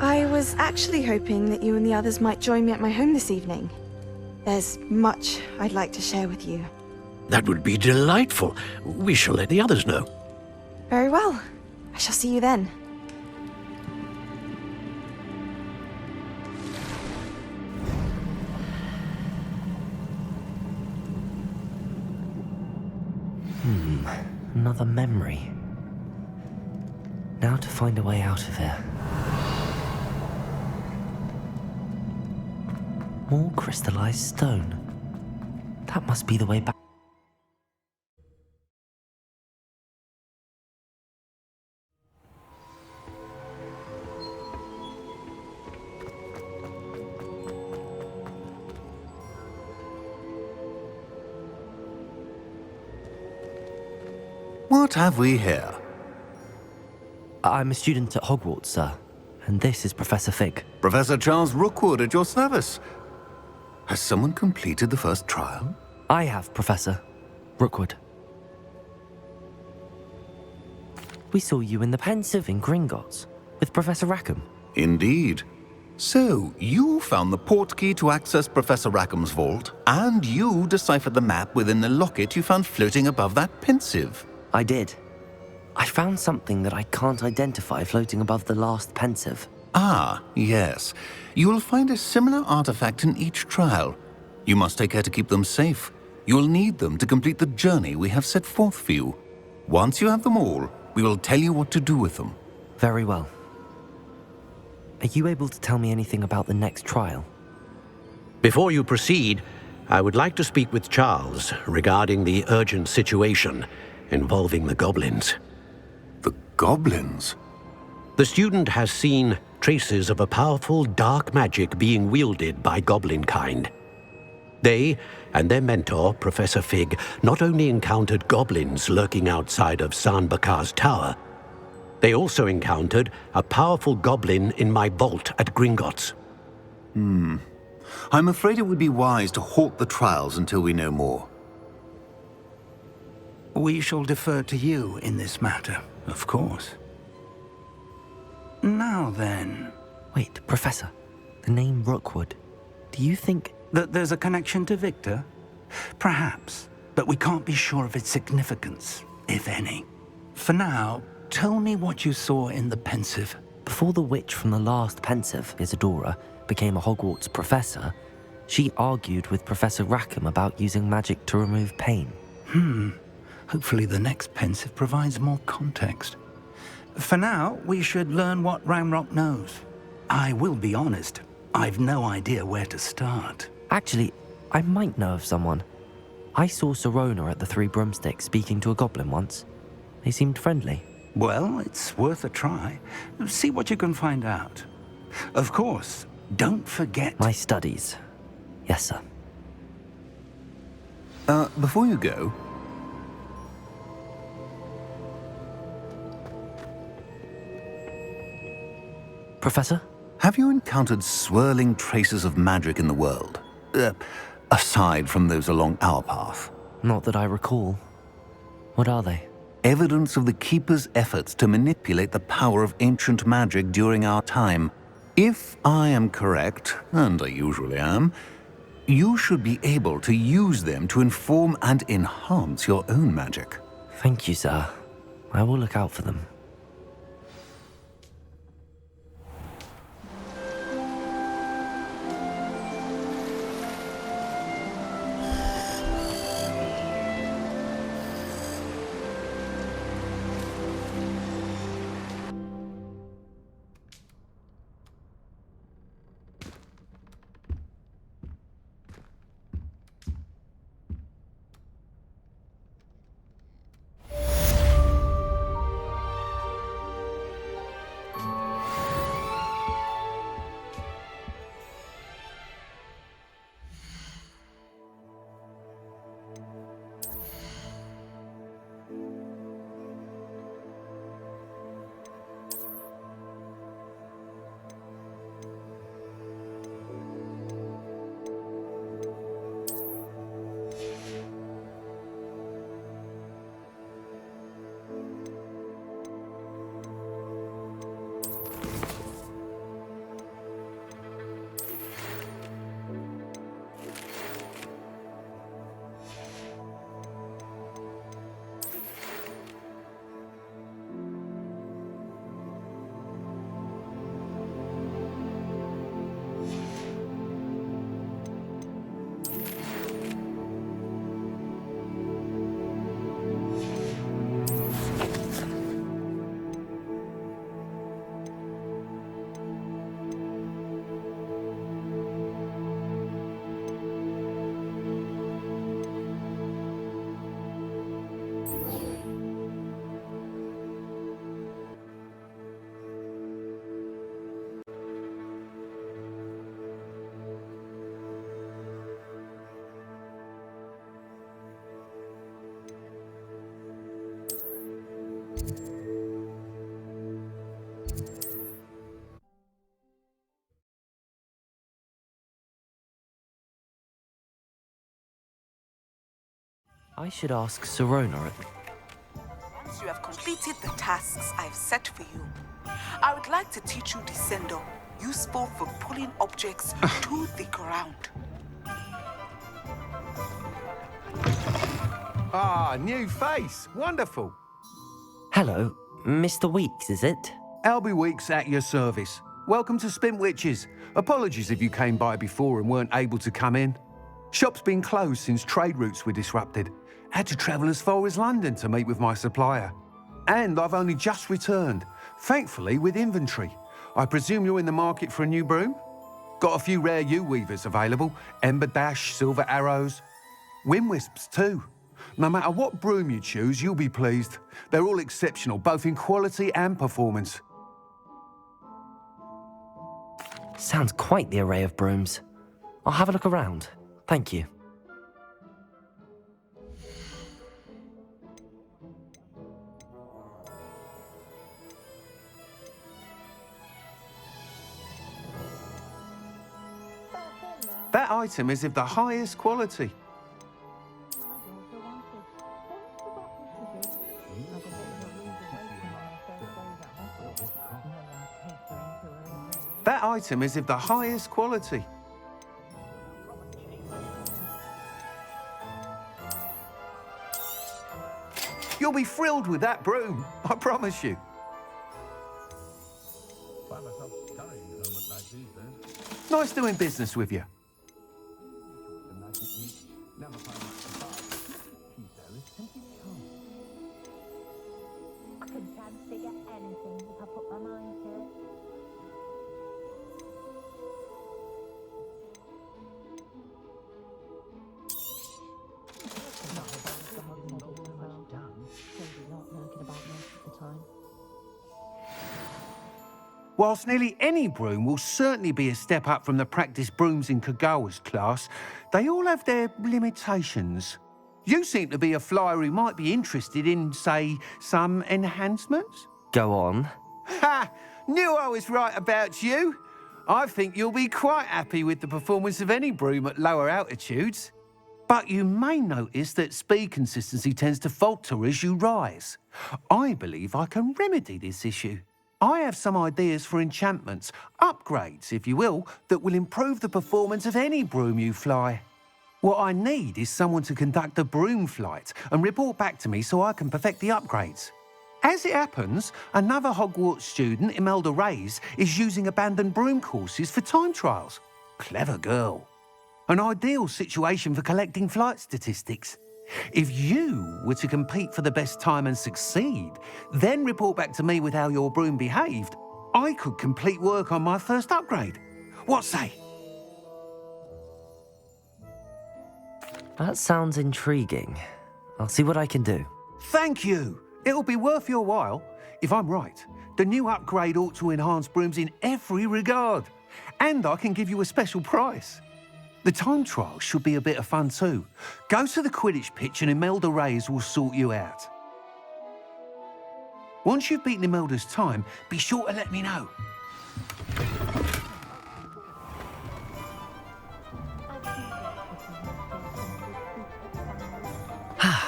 I was actually hoping that you and the others might join me at my home this evening. There's much I'd like to share with you. That would be delightful. We shall let the others know. Very well. I shall see you then. Another memory. Now to find a way out of here. More crystallized stone. That must be the way back. What have we here? I'm a student at Hogwarts, sir. And this is Professor Fig. Professor Charles Rookwood at your service. Has someone completed the first trial? I have, Professor Rookwood. We saw you in the Pensive in Gringotts with Professor Rackham. Indeed. So, you found the portkey to access Professor Rackham's vault, and you deciphered the map within the locket you found floating above that Pensive. I did. I found something that I can't identify floating above the last Pensive. Ah, yes. You will find a similar artifact in each trial. You must take care to keep them safe. You will need them to complete the journey we have set forth for you. Once you have them all, we will tell you what to do with them. Very well. Are you able to tell me anything about the next trial? Before you proceed, I would like to speak with Charles regarding the urgent situation involving the goblins. The goblins? The student has seen traces of a powerful dark magic being wielded by goblin kind. They and their mentor, Professor Fig, not only encountered goblins lurking outside of San Bakar's tower, they also encountered a powerful goblin in my vault at Gringotts. I'm afraid it would be wise to halt the trials until we know more. We shall defer to you in this matter, of course. Now then... Wait, Professor. The name Rookwood. Do you think... that there's a connection to Victor? Perhaps, but we can't be sure of its significance, if any. For now, tell me what you saw in the Pensive. Before the witch from the last Pensive, Isadora, became a Hogwarts professor, she argued with Professor Rackham about using magic to remove pain. Hopefully the next Pensive provides more context. For now, we should learn what Ranrock knows. I will be honest, I've no idea where to start. Actually, I might know of someone. I saw Serona at the Three Broomsticks speaking to a goblin once. They seemed friendly. Well, it's worth a try. See what you can find out. Of course, don't forget... My studies. Yes, sir. Before you go... Professor? Have you encountered swirling traces of magic in the world? Aside from those along our path? Not that I recall. What are they? Evidence of the Keeper's efforts to manipulate the power of ancient magic during our time. If I am correct, and I usually am, you should be able to use them to inform and enhance your own magic. Thank you, sir. I will look out for them. I should ask Sirona. Once you have completed the tasks I've set for you, I would like to teach you Descendo, useful for pulling objects to the ground. Ah, new face. Wonderful. Hello, Mr. Weeks, is it? Albie Weeks at your service. Welcome to Spintwitches. Apologies if you came by before and weren't able to come in. Shop's been closed since trade routes were disrupted. Had to travel as far as London to meet with my supplier. And I've only just returned, thankfully with inventory. I presume you're in the market for a new broom? Got a few rare U-weavers available. Ember Dash, Silver Arrows. Wind Wisps too. No matter what broom you choose, you'll be pleased. They're all exceptional, both in quality and performance. Sounds quite the array of brooms. I'll have a look around. Thank you. That item is of the highest quality. That item is of the highest quality. You'll be thrilled with that broom, I promise you. Nice doing business with you. Whilst nearly any broom will certainly be a step up from the practice brooms in Kagawa's class, they all have their limitations. You seem to be a flyer who might be interested in, say, some enhancements? Go on. Ha! Knew I was right about you. I think you'll be quite happy with the performance of any broom at lower altitudes. But you may notice that speed consistency tends to falter as you rise. I believe I can remedy this issue. I have some ideas for enchantments, upgrades, if you will, that will improve the performance of any broom you fly. What I need is someone to conduct a broom flight and report back to me so I can perfect the upgrades. As it happens, another Hogwarts student, Imelda Reyes, is using abandoned broom courses for time trials. Clever girl. An ideal situation for collecting flight statistics. If you were to compete for the best time and succeed, then report back to me with how your broom behaved, I could complete work on my first upgrade. What say? That sounds intriguing. I'll see what I can do. Thank you. It'll be worth your while. If I'm right, the new upgrade ought to enhance brooms in every regard. And I can give you a special price. The time trial should be a bit of fun too. Go to the Quidditch pitch and Imelda Reyes will sort you out. Once you've beaten Imelda's time, be sure to let me know.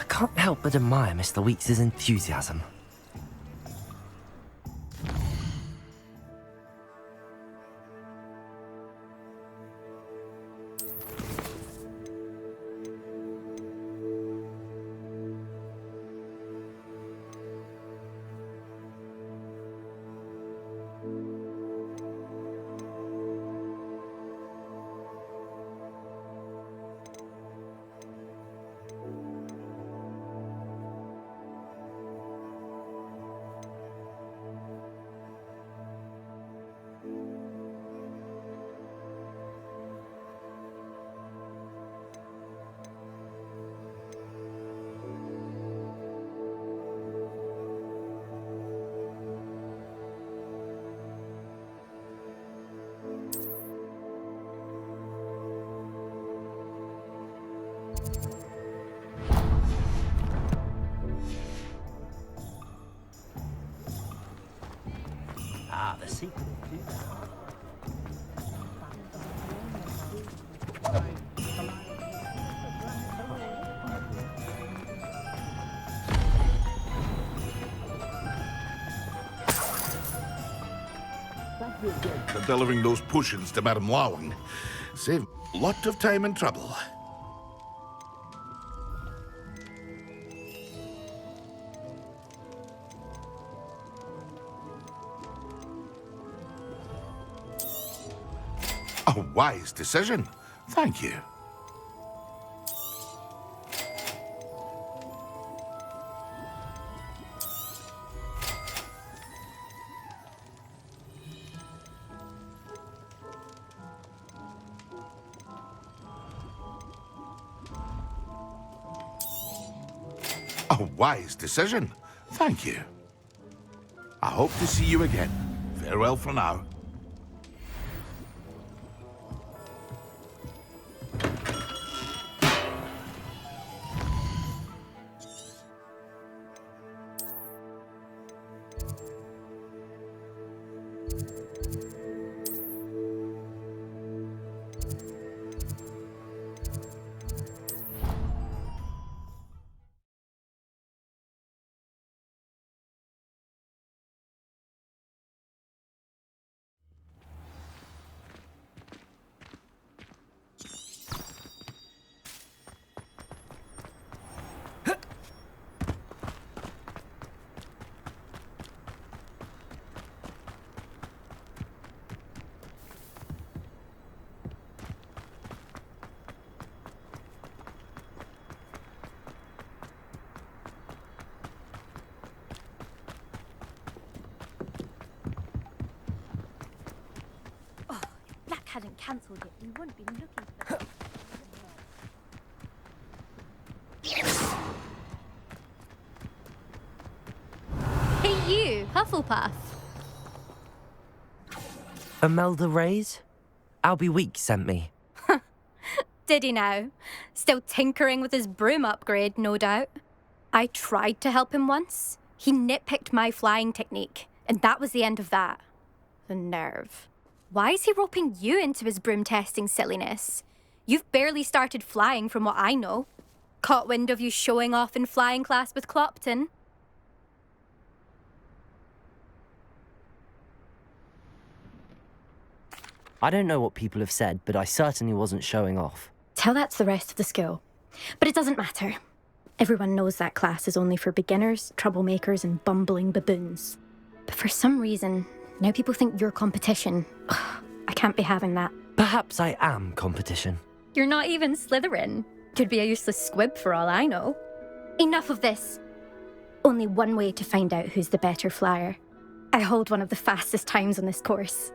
Can't help but admire Mr. Weeks' enthusiasm. Ah, the secret. For delivering those potions to Madame Lawing. Saved a lot of time and trouble. A wise decision. Thank you. A wise decision. Thank you. I hope to see you again. Farewell for now. Hadn't cancelled it, we wouldn't be looking for that. Hey you, Hufflepuff. Imelda Reyes? Albie Weeks sent me. Did he now? Still tinkering with his broom upgrade, no doubt. I tried to help him once. He nitpicked my flying technique, and that was the end of that. The nerve. Why is he roping you into his broom testing silliness? You've barely started flying from what I know. Caught wind of you showing off in flying class with Clopton. I don't know what people have said, but I certainly wasn't showing off. Tell that to the rest of the school. But it doesn't matter. Everyone knows that class is only for beginners, troublemakers, and bumbling baboons. But for some reason, now people think you're competition. Ugh, I can't be having that. Perhaps I am competition. You're not even Slytherin. Could be a useless squib for all I know. Enough of this. Only one way to find out who's the better flyer. I hold one of the fastest times on this course.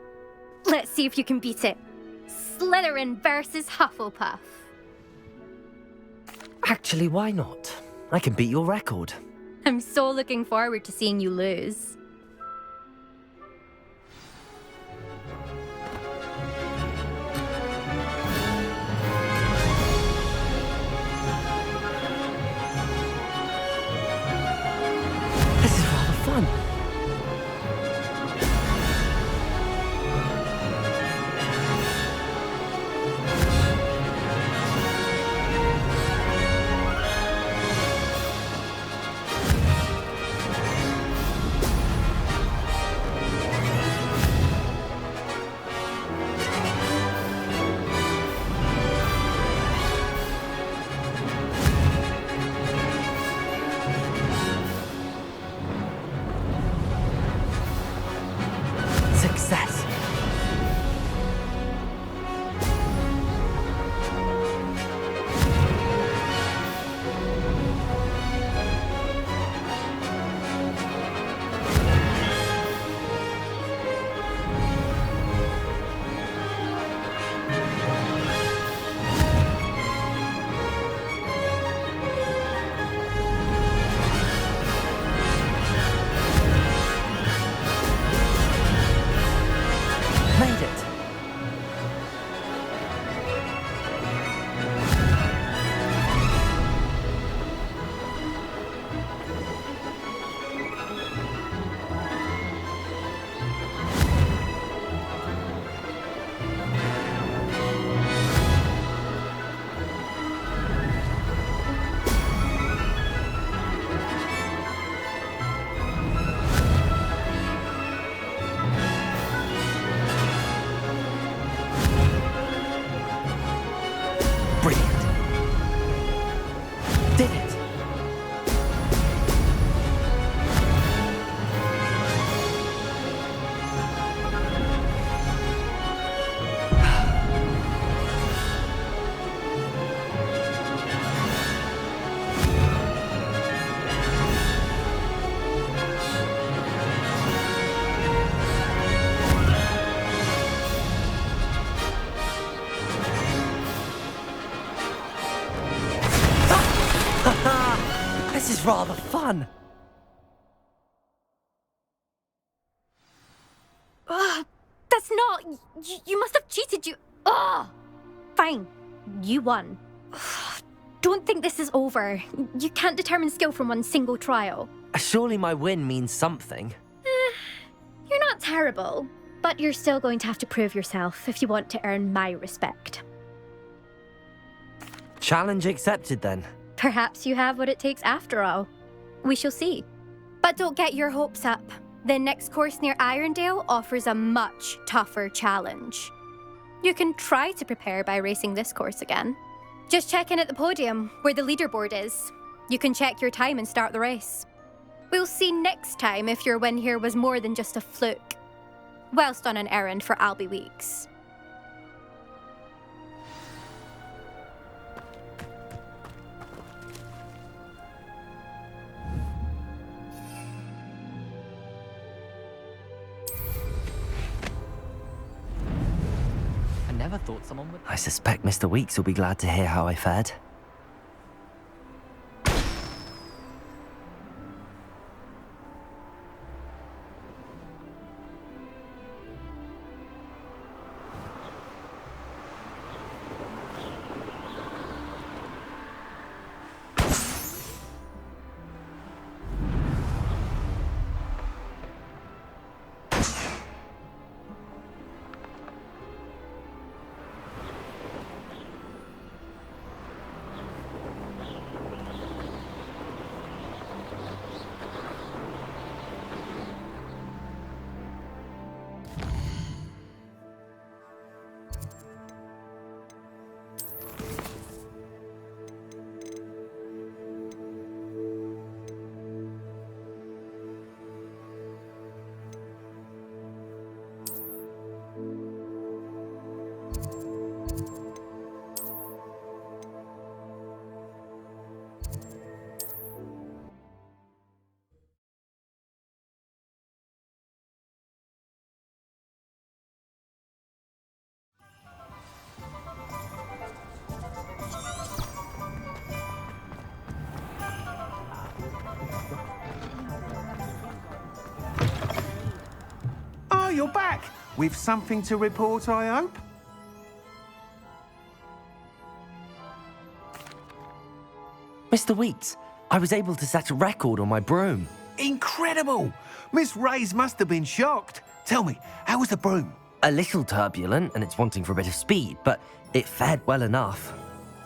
Let's see if you can beat it. Slytherin versus Hufflepuff. Actually, why not? I can beat your record. I'm so looking forward to seeing you lose. This is rather fun. Success. Made it. Brilliant. Did it. This is rather fun. That's not... You must have cheated, you... Ugh! Fine. You won. Don't think this is over. You can't determine skill from one single trial. Surely my win means something. You're not terrible, but you're still going to have to prove yourself if you want to earn my respect. Challenge accepted then. Perhaps you have what it takes after all. We shall see. But don't get your hopes up. The next course near Irondale offers a much tougher challenge. You can try to prepare by racing this course again. Just check in at the podium, where the leaderboard is. You can check your time and start the race. We'll see next time if your win here was more than just a fluke. Whilst on an errand for Albie Weeks. I never thought someone would... I suspect Mr. Weeks will be glad to hear how I fared. you're back. With something to report, I hope? Mr. Weeks, I was able to set a record on my broom. Incredible! Miss Reyes must have been shocked. Tell me, how was the broom? A little turbulent and it's wanting for a bit of speed, but it fared well enough.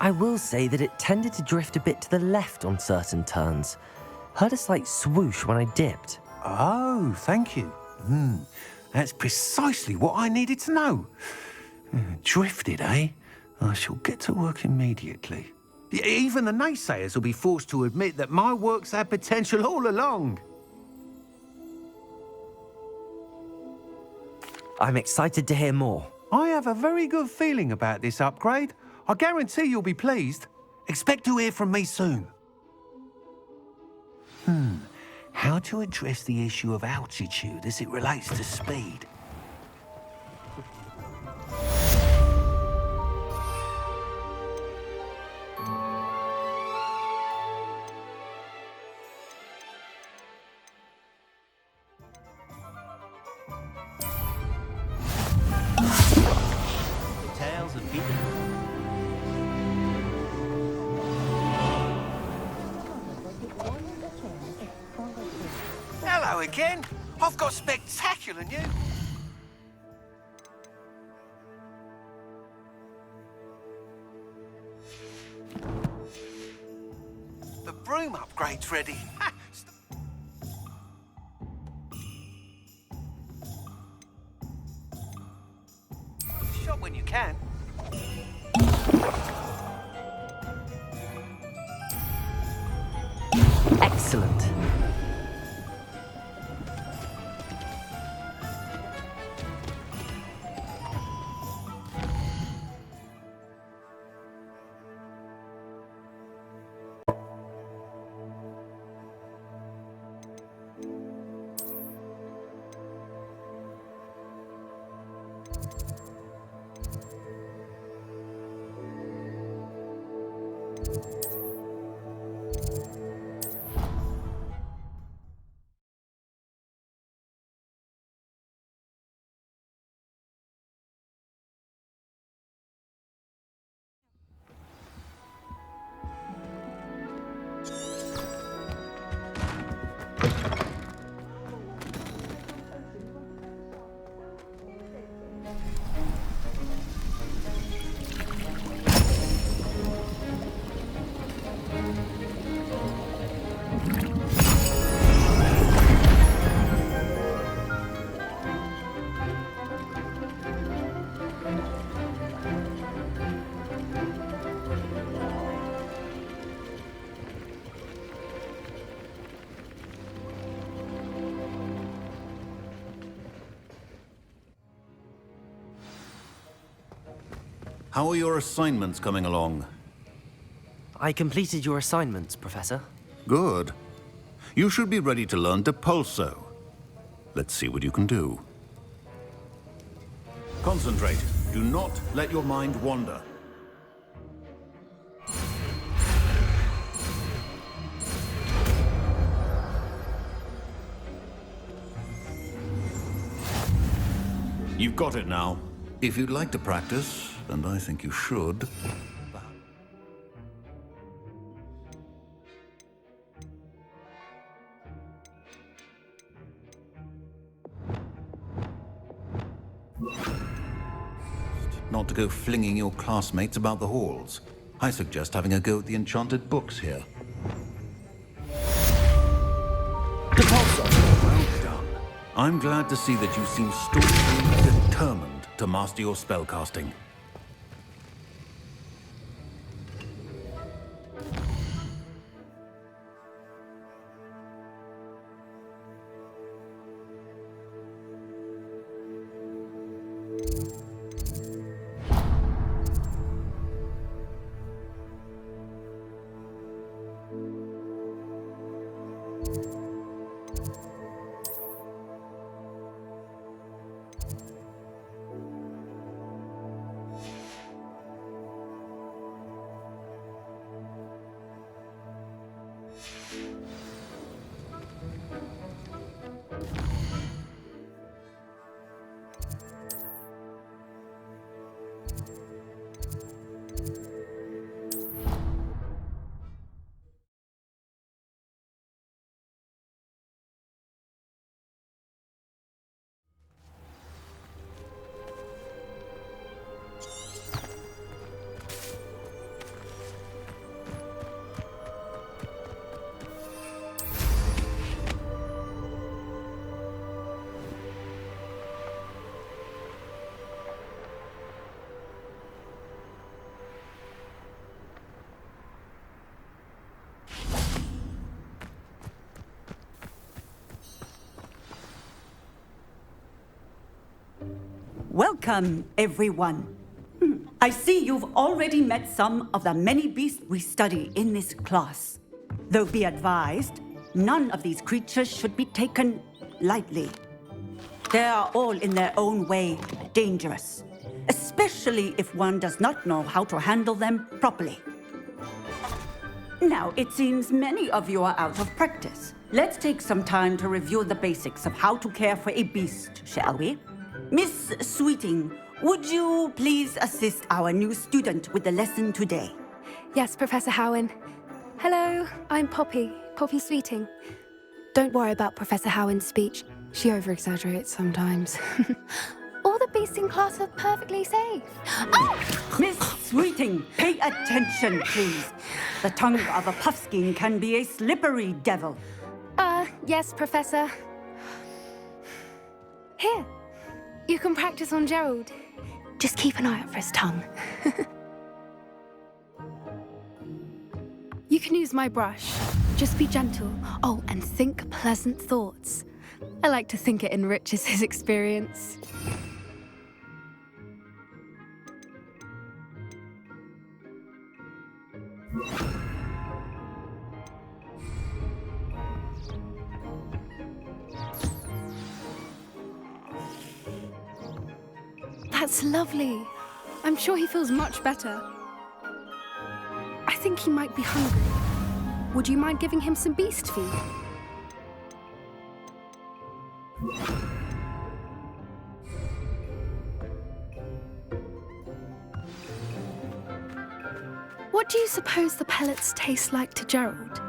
I will say that it tended to drift a bit to the left on certain turns. Heard a slight swoosh when I dipped. Oh, thank you. That's precisely what I needed to know. Drifted, eh? I shall get to work immediately. Even the naysayers will be forced to admit that my work's had potential all along. I'm excited to hear more. I have a very good feeling about this upgrade. I guarantee you'll be pleased. Expect to hear from me soon. How to address the issue of altitude as it relates to speed? Tales of Peter. Hello again. I've got spectacular news. The broom upgrade's ready. Shop when you can. Excellent. How are your assignments coming along? I completed your assignments, Professor. Good. You should be ready to learn Depulso. Let's see what you can do. Concentrate. Do not let your mind wander. You've got it now. If you'd like to practice, and I think you should. Not to go flinging your classmates about the halls. I suggest having a go at the enchanted books here. Well done. I'm glad to see that you seem staunchly determined to master your spellcasting. Welcome, everyone. I see you've already met some of the many beasts we study in this class. Though be advised, none of these creatures should be taken lightly. They are all in their own way dangerous, especially if one does not know how to handle them properly. Now, it seems many of you are out of practice. Let's take some time to review the basics of how to care for a beast, shall we? Miss Sweeting, would you please assist our new student with the lesson today? Yes, Professor Howen. Hello, I'm Poppy Sweeting. Don't worry about Professor Howen's speech. She over-exaggerates sometimes. All the beasts in class are perfectly safe. Oh! Miss Sweeting, pay attention, please. The tongue of a puffskein can be a slippery devil. Yes, Professor. Here, you can practice on Gerald. Just keep an eye out for his tongue. You can use my brush. Just be gentle. Oh, and think pleasant thoughts. I like to think it enriches his experience. That's lovely. I'm sure he feels much better. I think he might be hungry. Would you mind giving him some beast feed? What do you suppose the pellets taste like to Gerald?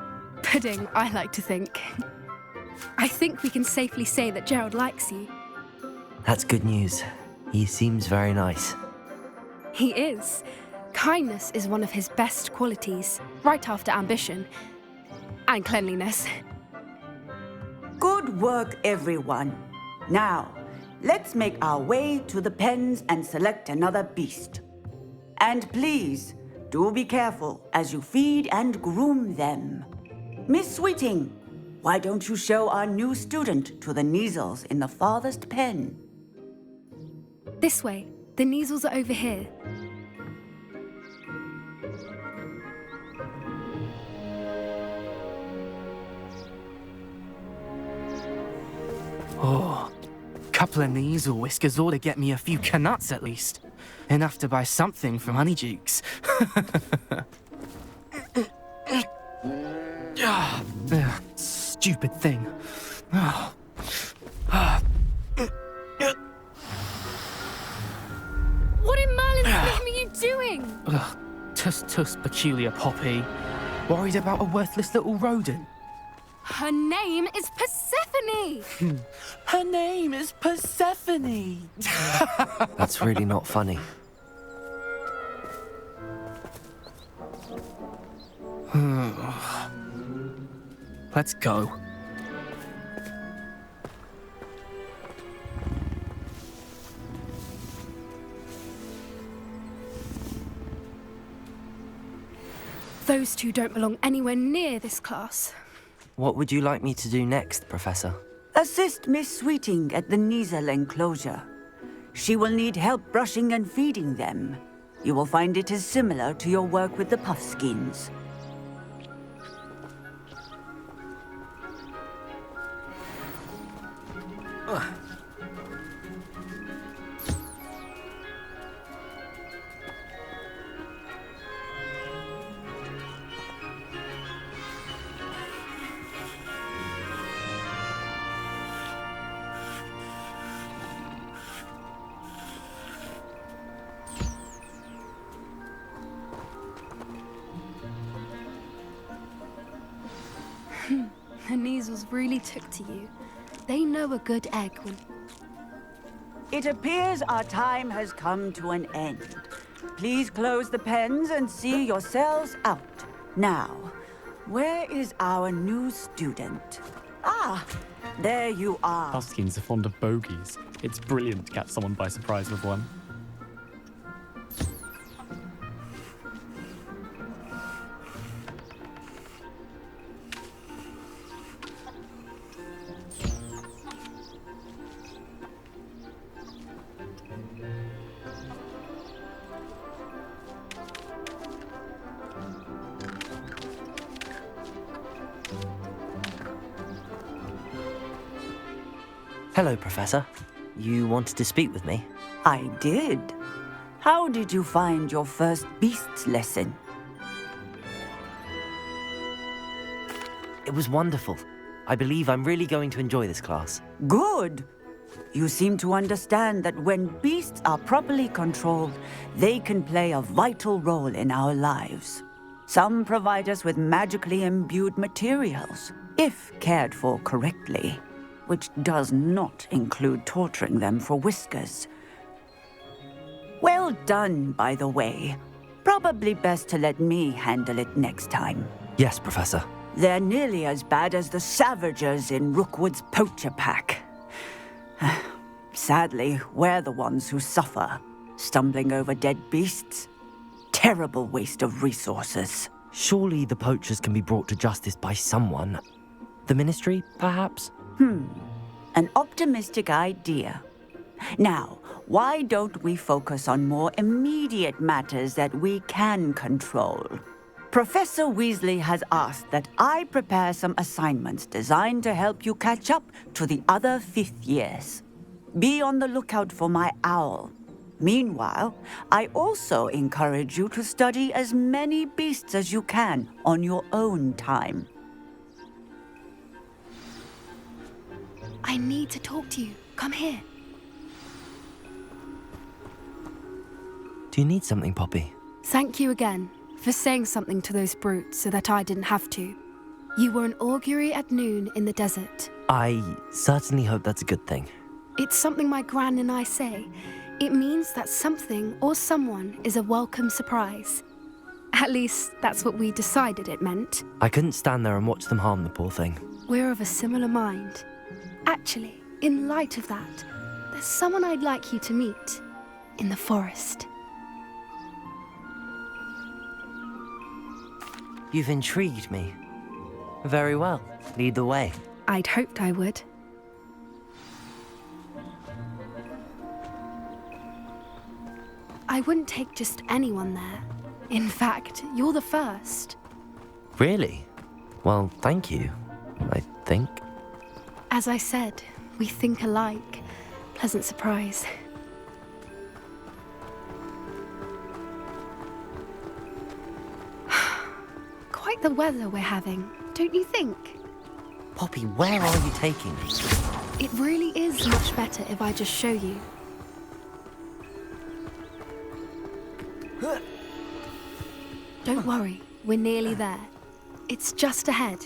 Pudding, I like to think. I think we can safely say that Gerald likes you. That's good news. He seems very nice. He is. Kindness is one of his best qualities, right after ambition. And cleanliness. Good work, everyone. Now, let's make our way to the pens and select another beast. And please, do be careful as you feed and groom them. Miss Sweeting, why don't you show our new student to the Kneazles in the farthest pen? This way. The Kneazles are over here. Oh, couple of Kneazle whiskers ought to get me a few canuts at least. Enough to buy something from Honeydukes. Stupid thing. What in Merlin's name are you doing? Tuss, peculiar Poppy. Worried about a worthless little rodent. Her name is Persephone! Her name is Persephone! That's really not funny. Let's go. Those two don't belong anywhere near this class. What would you like me to do next, Professor? Assist Miss Sweeting at the Kneazle enclosure. She will need help brushing and feeding them. You will find it is similar to your work with the puffskins. The Kneazles really took to you. They know a good egg when... It appears our time has come to an end. Please close the pens and see yourselves out. Now, where is our new student? Ah, there you are. Puffskins are fond of bogies. It's brilliant to catch someone by surprise with one. Hello, Professor. You wanted to speak with me? I did. How did you find your first beasts lesson? It was wonderful. I believe I'm really going to enjoy this class. Good. You seem to understand that when beasts are properly controlled, they can play a vital role in our lives. Some provide us with magically imbued materials, if cared for correctly, which does not include torturing them for whiskers. Well done, by the way. Probably best to let me handle it next time. Yes, Professor. They're nearly as bad as the Savagers in Rookwood's poacher pack. Sadly, we're the ones who suffer, stumbling over dead beasts. Terrible waste of resources. Surely the poachers can be brought to justice by someone. The Ministry, perhaps? An optimistic idea. Now, why don't we focus on more immediate matters that we can control? Professor Weasley has asked that I prepare some assignments designed to help you catch up to the other 5th years. Be on the lookout for my owl. Meanwhile, I also encourage you to study as many beasts as you can on your own time. I need to talk to you. Come here. Do you need something, Poppy? Thank you again for saying something to those brutes so that I didn't have to. You were an augury at noon in the desert. I certainly hope that's a good thing. It's something my gran and I say. It means that something or someone is a welcome surprise. At least, that's what we decided it meant. I couldn't stand there and watch them harm the poor thing. We're of a similar mind. Actually, in light of that, there's someone I'd like you to meet in the forest. You've intrigued me. Very well. Lead the way. I'd hoped I would. I wouldn't take just anyone there. In fact, you're the first. Really? Well, thank you, I think. As I said, we think alike. Pleasant surprise. Quite the weather we're having, don't you think? Poppy, where are you taking me? It really is much better if I just show you. Don't worry, we're nearly there. It's just ahead.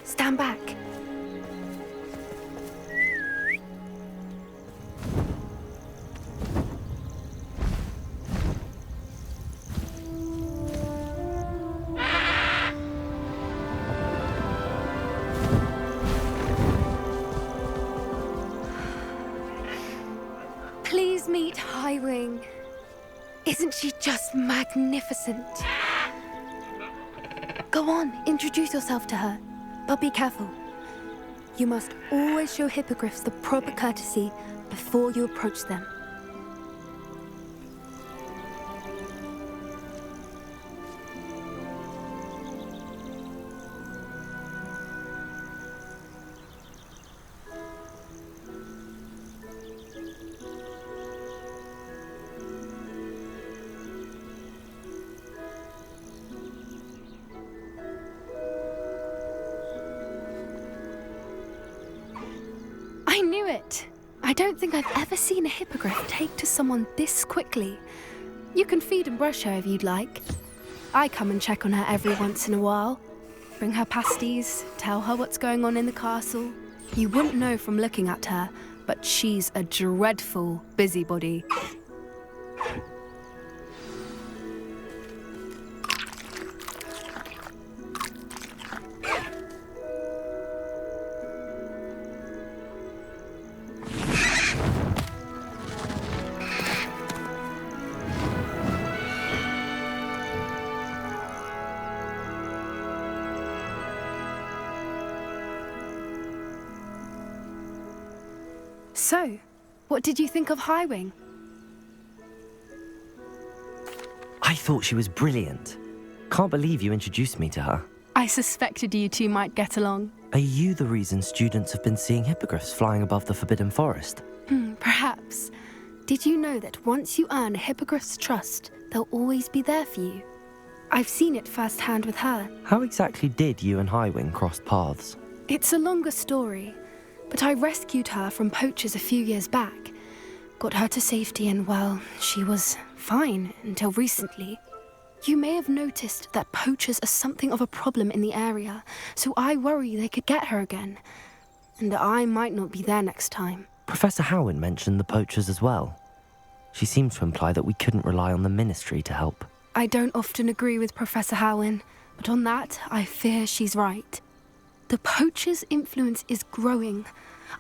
Stand back. Please meet Highwing. Isn't she just magnificent? Go on, introduce yourself to her. But be careful. You must always show hippogriffs the proper courtesy before you approach them. I knew it! I don't think I've ever seen a hippogriff take to someone this quickly. You can feed and brush her if you'd like. I come and check on her every once in a while. Bring her pasties, tell her what's going on in the castle. You wouldn't know from looking at her, but she's a dreadful busybody. So, what did you think of Highwing? I thought she was brilliant. Can't believe you introduced me to her. I suspected you two might get along. Are you the reason students have been seeing hippogriffs flying above the Forbidden Forest? Perhaps. Did you know that once you earn a hippogriff's trust, they'll always be there for you? I've seen it firsthand with her. How exactly did you and Highwing cross paths? It's a longer story, but I rescued her from poachers a few years back. Got her to safety and, well, she was fine until recently. You may have noticed that poachers are something of a problem in the area, so I worry they could get her again. And I might not be there next time. Professor Howin mentioned the poachers as well. She seemed to imply that we couldn't rely on the Ministry to help. I don't often agree with Professor Howin, but on that, I fear she's right. The poachers' influence is growing.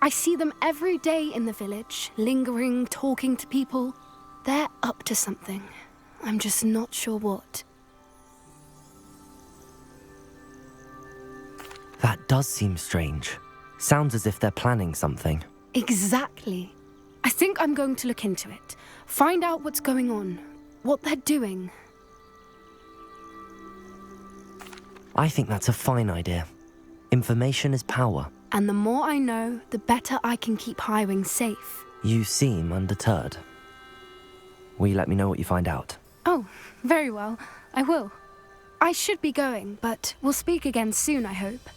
I see them every day in the village, lingering, talking to people. They're up to something. I'm just not sure what. That does seem strange. Sounds as if they're planning something. Exactly. I think I'm going to look into it. Find out what's going on, what they're doing. I think that's a fine idea. Information is power. And the more I know, the better I can keep Highwing safe. You seem undeterred. Will you let me know what you find out? Oh, very well. I will. I should be going, but we'll speak again soon, I hope.